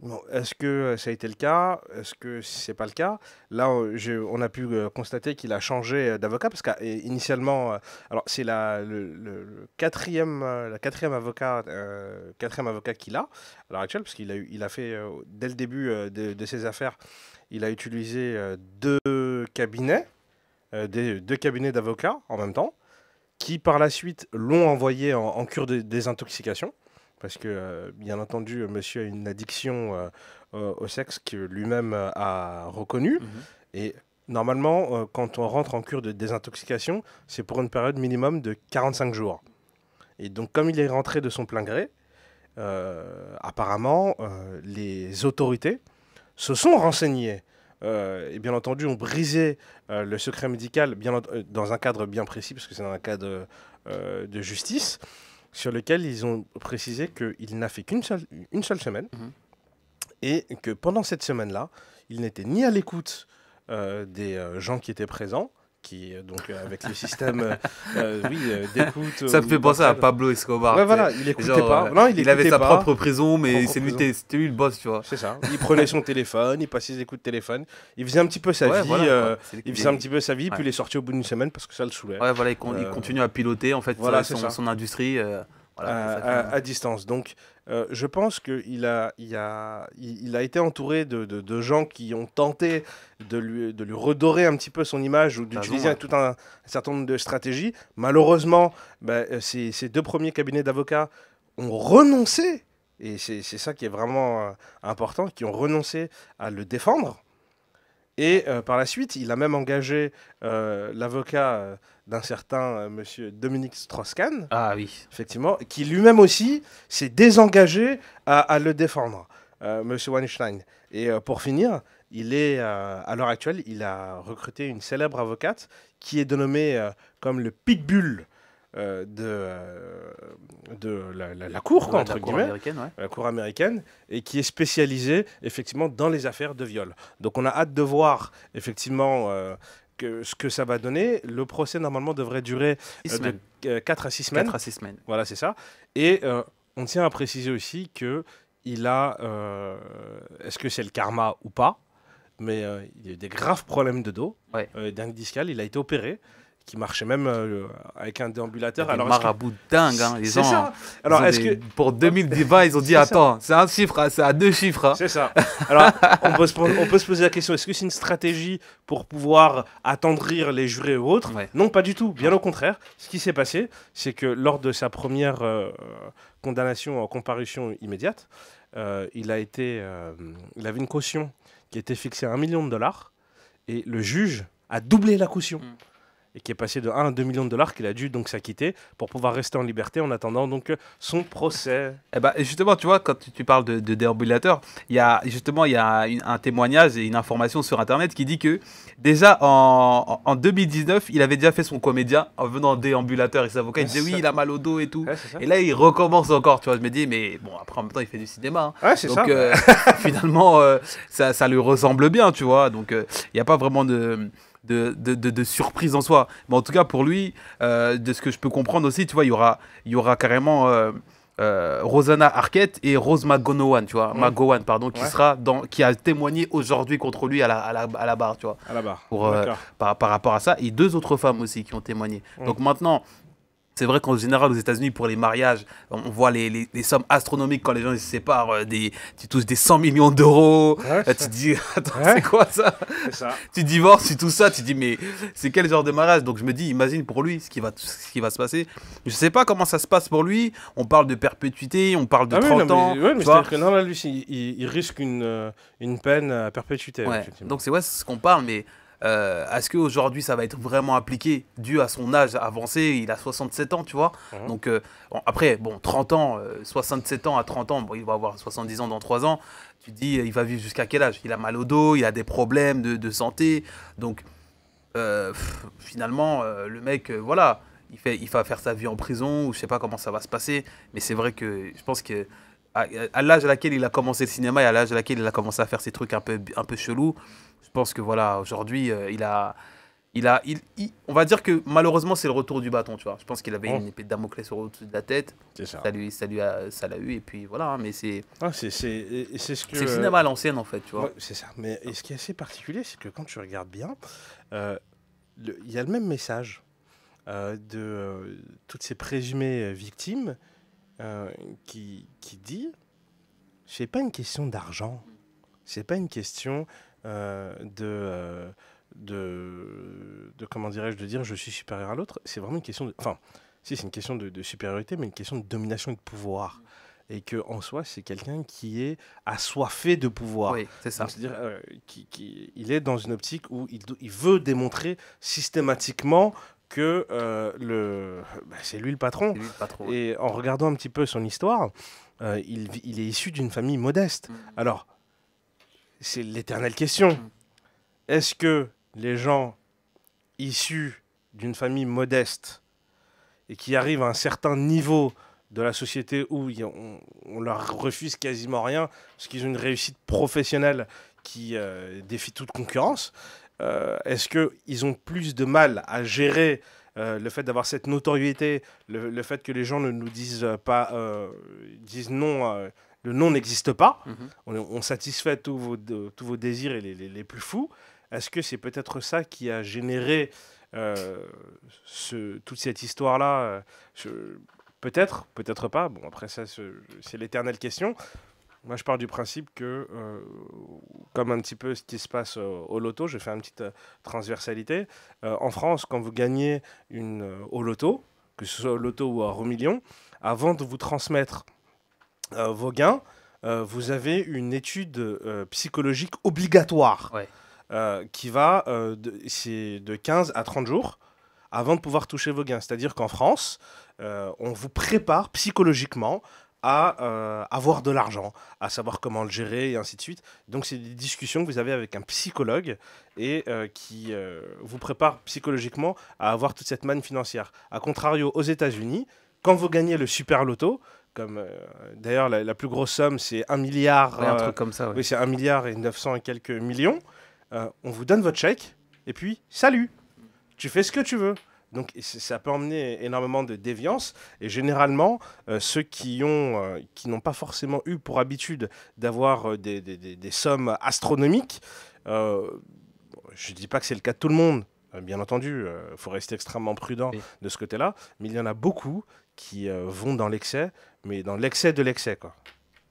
Bon, est-ce que ça a été le cas? Est-ce que c'est pas le cas? Là, on a pu constater qu'il a changé d'avocat parce qu'initialement, alors c'est la quatrième avocat qu'il a à l'heure actuelle, parce il a fait dès le début de ses affaires, il a utilisé deux cabinets d'avocats en même temps. qui par la suite l'ont envoyé en cure de désintoxication, parce que bien entendu, monsieur a une addiction au sexe que lui-même a reconnu. Et normalement, quand on rentre en cure de désintoxication, c'est pour une période minimum de 45 jours. Et donc, comme il est rentré de son plein gré, apparemment, les autorités se sont renseignées et bien entendu ont brisé le secret médical dans un cadre bien précis, parce que c'est dans un cadre de justice, sur lequel ils ont précisé qu'il n'a fait une seule semaine et que pendant cette semaine-là, il n'était ni à l'écoute des gens qui étaient présents, qui donc avec le système d'écoute. Ça me fait penser à Pablo Escobar. Ouais, voilà, il écoutait pas. Non, il avait sa propre prison, mais c'était lui le boss, tu vois. C'est ça. Il prenait son téléphone, il passait des coups de téléphone, il faisait un petit peu sa vie. Voilà, il faisait un petit peu sa vie, puis il est sorti au bout d'une semaine parce que ça le saulait. Ouais, voilà, il continue à piloter en fait son industrie. À distance. Donc, je pense qu'il a été entouré de gens qui ont tenté de lui redorer un petit peu son image ou d'utiliser tout un certain nombre de stratégies. Malheureusement, ces deux premiers cabinets d'avocats ont renoncé, et c'est ça qui est vraiment important, qui ont renoncé à le défendre. Et par la suite, il a même engagé l'avocat d'un certain monsieur Dominique Strauss-Kahn, effectivement, qui lui-même aussi s'est désengagé à le défendre, monsieur Weinstein. Et pour finir, à l'heure actuelle, il a recruté une célèbre avocate qui est dénommée comme le pitbull de la cour, entre guillemets, la cour américaine, et qui est spécialisée effectivement dans les affaires de viol. Donc on a hâte de voir effectivement ce que ça va donner. Le procès normalement devrait durer de 4 à 6 semaines. 4 à 6 semaines. Voilà, c'est ça. Et on tient à préciser aussi que il a, est-ce que c'est le karma ou pas, mais il y a eu des graves problèmes de dos, dingue discale, il a été opéré, qui marchait même avec un déambulateur. Alors, marabout dingue, hein. C'est ça. Alors, pour 2020, ils ont dit attends, c'est un chiffre, c'est à 2 chiffres. Hein. C'est ça. Alors, on peut se poser la question, est-ce que c'est une stratégie pour pouvoir attendrir les jurés ou autres? Non, pas du tout. Bien au contraire. Ce qui s'est passé, c'est que lors de sa première condamnation en comparution immédiate, il avait une caution qui était fixée à $1 million, et le juge a doublé la caution. Et qui est passé de 1 à 2 millions de dollars, qu'il a dû donc s'acquitter pour pouvoir rester en liberté en attendant donc son procès. Et justement, tu vois, quand tu parles de déambulateur, il y a un témoignage et une information sur Internet qui dit que déjà en 2019, il avait déjà fait son comédien en venant en déambulateur et ses avocats, il disait oui, il a mal au dos et tout. Et là, il recommence encore, tu vois. Je me dis, mais bon, après en même temps, il fait du cinéma. Hein. Ouais, donc finalement, ça lui ressemble bien, tu vois. Donc, il n'y a pas vraiment de surprise en soi. Mais en tout cas, pour lui, de ce que je peux comprendre aussi, tu vois, il y aura carrément Rosanna Arquette et Rose McGowan, tu vois, McGowan, pardon, qui a témoigné aujourd'hui contre lui à la barre, tu vois. À la barre. Par rapport à ça, et 2 autres femmes aussi qui ont témoigné. Donc maintenant, c'est vrai qu'en général, aux États-Unis, pour les mariages, on voit les sommes astronomiques quand les gens se séparent. Tu touches des 100 millions d'euros. Tu te dis, attends, c'est quoi ça? Tu divorces, tu tout ça. Tu te dis, mais c'est quel genre de mariage? Donc je me dis, imagine pour lui ce qui va se passer. Je sais pas comment ça se passe pour lui. On parle de perpétuité, on parle de 30 ans. Oui, mais c'est-à-dire que non, là, lui, il risque une peine à perpétuité. Donc c'est ce qu'on parle, mais... est-ce qu'aujourd'hui ça va être vraiment appliqué dû à son âge avancé? Il a 67 ans, tu vois. Donc après, 30 ans, 67 ans à 30 ans, il va avoir 70 ans dans 3 ans. Tu te dis, il va vivre jusqu'à quel âge? Il a mal au dos, il a des problèmes de santé. Donc finalement, le mec, voilà, il va faire sa vie en prison, ou je sais pas comment ça va se passer. Mais c'est vrai que je pense que à l'âge à laquelle il a commencé le cinéma et à l'âge à laquelle il a commencé à faire ces trucs un peu chelous, je pense que voilà, aujourd'hui, on va dire que malheureusement, c'est le retour du bâton, tu vois. Je pense qu'il avait une épée de Damoclès au-dessus de la tête. C'est ça. Ça l'a eu, et puis voilà. Hein, mais c'est ce que... le cinéma à l'ancienne, en fait, tu vois. Ouais, c'est ça. Mais ce qui est assez particulier, c'est que quand tu regardes bien, il y a le même message de toutes ces présumées victimes qui dit, c'est pas une question d'argent, c'est pas une question comment dirais-je, de dire je suis supérieur à l'autre. C'est vraiment une question de... Enfin, si, c'est une question de supériorité, mais une question de domination et de pouvoir. Et qu'en soi, c'est quelqu'un qui est assoiffé de pouvoir. Oui, c'est ça. Donc, c'est-à-dire il est dans une optique où il veut démontrer systématiquement que c'est lui le patron. C'est lui le patron. Et en regardant un petit peu son histoire, il est issu d'une famille modeste. Alors, c'est l'éternelle question. Est-ce que les gens issus d'une famille modeste et qui arrivent à un certain niveau de la société où on leur refuse quasiment rien parce qu'ils ont une réussite professionnelle qui défie toute concurrence, est-ce qu'ils ont plus de mal à gérer le fait d'avoir cette notoriété, le fait que les gens ne nous disent pas, disent non, le non n'existe pas, on satisfait tous vos désirs et les plus fous. Est-ce que c'est peut-être ça qui a généré toute cette histoire-là Peut-être, peut-être pas. Bon, après ça, c'est l'éternelle question. Moi, je pars du principe que, comme un petit peu ce qui se passe au loto, je fais une petite transversalité. En France, quand vous gagnez au loto, que ce soit au loto ou à Euromillions, avant de vous transmettre vos gains, vous avez une étude psychologique obligatoire qui va de 15 à 30 jours avant de pouvoir toucher vos gains. C'est-à-dire qu'en France, on vous prépare psychologiquement à avoir de l'argent, à savoir comment le gérer et ainsi de suite. Donc c'est des discussions que vous avez avec un psychologue et qui vous prépare psychologiquement à avoir toute cette manne financière. A contrario, aux États-Unis, quand vous gagnez le super loto, comme d'ailleurs la plus grosse somme c'est 1 milliard, un truc comme ça, oui, c'est 1 milliard et 900 et quelques millions, on vous donne votre chèque et puis salut, tu fais ce que tu veux. Donc ça peut emmener énormément de déviance et généralement ceux qui n'ont pas forcément eu pour habitude d'avoir des sommes astronomiques, je ne dis pas que c'est le cas de tout le monde, bien entendu, il faut rester extrêmement prudent de ce côté-là, mais il y en a beaucoup qui vont dans l'excès, mais dans l'excès de l'excès, quoi.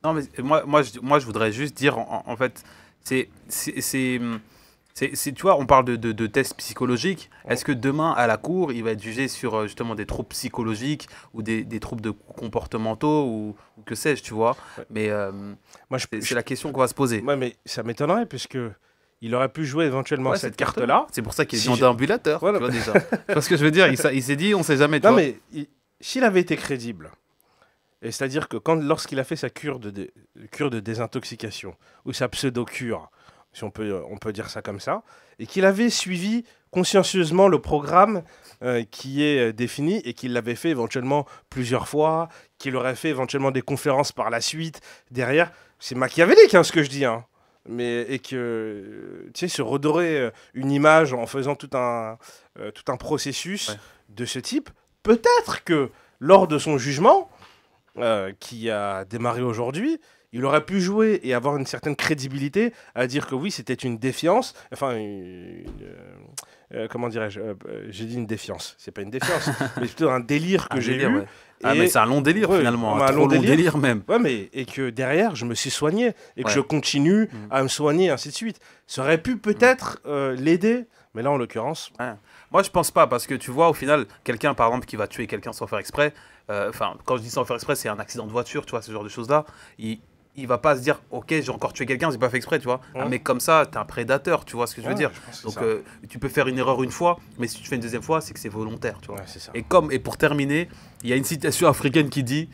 Non, mais moi je voudrais juste dire, en fait, tu vois, on parle de tests psychologiques. Est-ce que demain, à la cour, il va être jugé sur justement des troubles psychologiques ou des troubles comportementaux ou que sais-je, tu vois? Mais c'est la question qu'on va se poser. Ouais, mais ça m'étonnerait puisque il aurait pu jouer éventuellement cette carte-là. C'est pour ça qu'il est en déambulateur, voilà. Tu vois déjà. Parce que je veux dire, il s'est dit, on ne sait jamais. Non, mais s'il avait été crédible, et c'est-à-dire que lorsqu'il a fait sa cure de désintoxication ou sa pseudo-cure, si on peut dire ça comme ça, et qu'il avait suivi consciencieusement le programme qui est défini et qu'il l'avait fait éventuellement plusieurs fois, qu'il aurait fait éventuellement des conférences par la suite, derrière, c'est machiavélique ce que je dis, hein. Et que, tu sais, se redorer une image en faisant tout un processus de ce type, peut-être que lors de son jugement, qui a démarré aujourd'hui, il aurait pu jouer et avoir une certaine crédibilité à dire que oui, c'était une défiance, enfin, comment dirais-je, j'ai dit une défiance, c'est pas une défiance, mais plutôt un délire que j'ai eu. Ouais. Mais c'est un long délire finalement, un trop long délire même. Ouais, et que derrière, je me suis soigné et que je continue à me soigner, ainsi de suite. Ça aurait pu peut-être l'aider, mais là, en l'occurrence... Moi, je pense pas, parce que tu vois, au final, quelqu'un, par exemple, qui va tuer quelqu'un sans faire exprès, quand je dis sans faire exprès, c'est un accident de voiture, tu vois, ce genre de choses-là, il va pas se dire, ok, j'ai encore tué quelqu'un, j'ai pas fait exprès, tu vois. Un mec comme ça, t'es un prédateur, tu vois ce que je veux dire. Donc, tu peux faire une erreur une fois, mais si tu fais une deuxième fois, c'est que c'est volontaire, tu vois. Ouais, c'est ça. Et pour terminer, il y a une citation africaine qui dit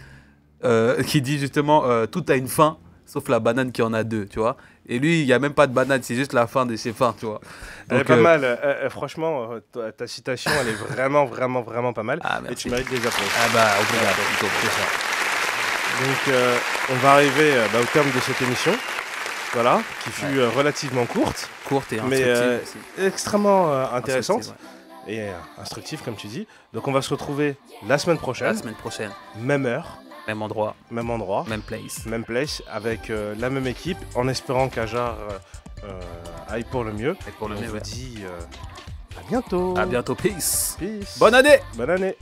justement, tout a une fin, sauf la banane qui en a deux, tu vois. Et lui, il n'y a même pas de banane, c'est juste la fin de ses fins, tu vois. Elle est pas mal. Franchement, ta citation, elle est vraiment, vraiment, vraiment pas mal. Et tu mérites des applaudissements. Ah bah, obrigado. C'est ça. Donc, on va arriver au terme de cette émission, voilà, qui fut relativement courte. Courte et instructive. Mais extrêmement intéressante et instructive, comme tu dis. Donc, on va se retrouver la semaine prochaine. Même heure. Même endroit. Même place, avec la même équipe, en espérant qu'Ajar aille pour le mieux. On vous dit à bientôt. À bientôt, peace. Peace. Bonne année. Bonne année.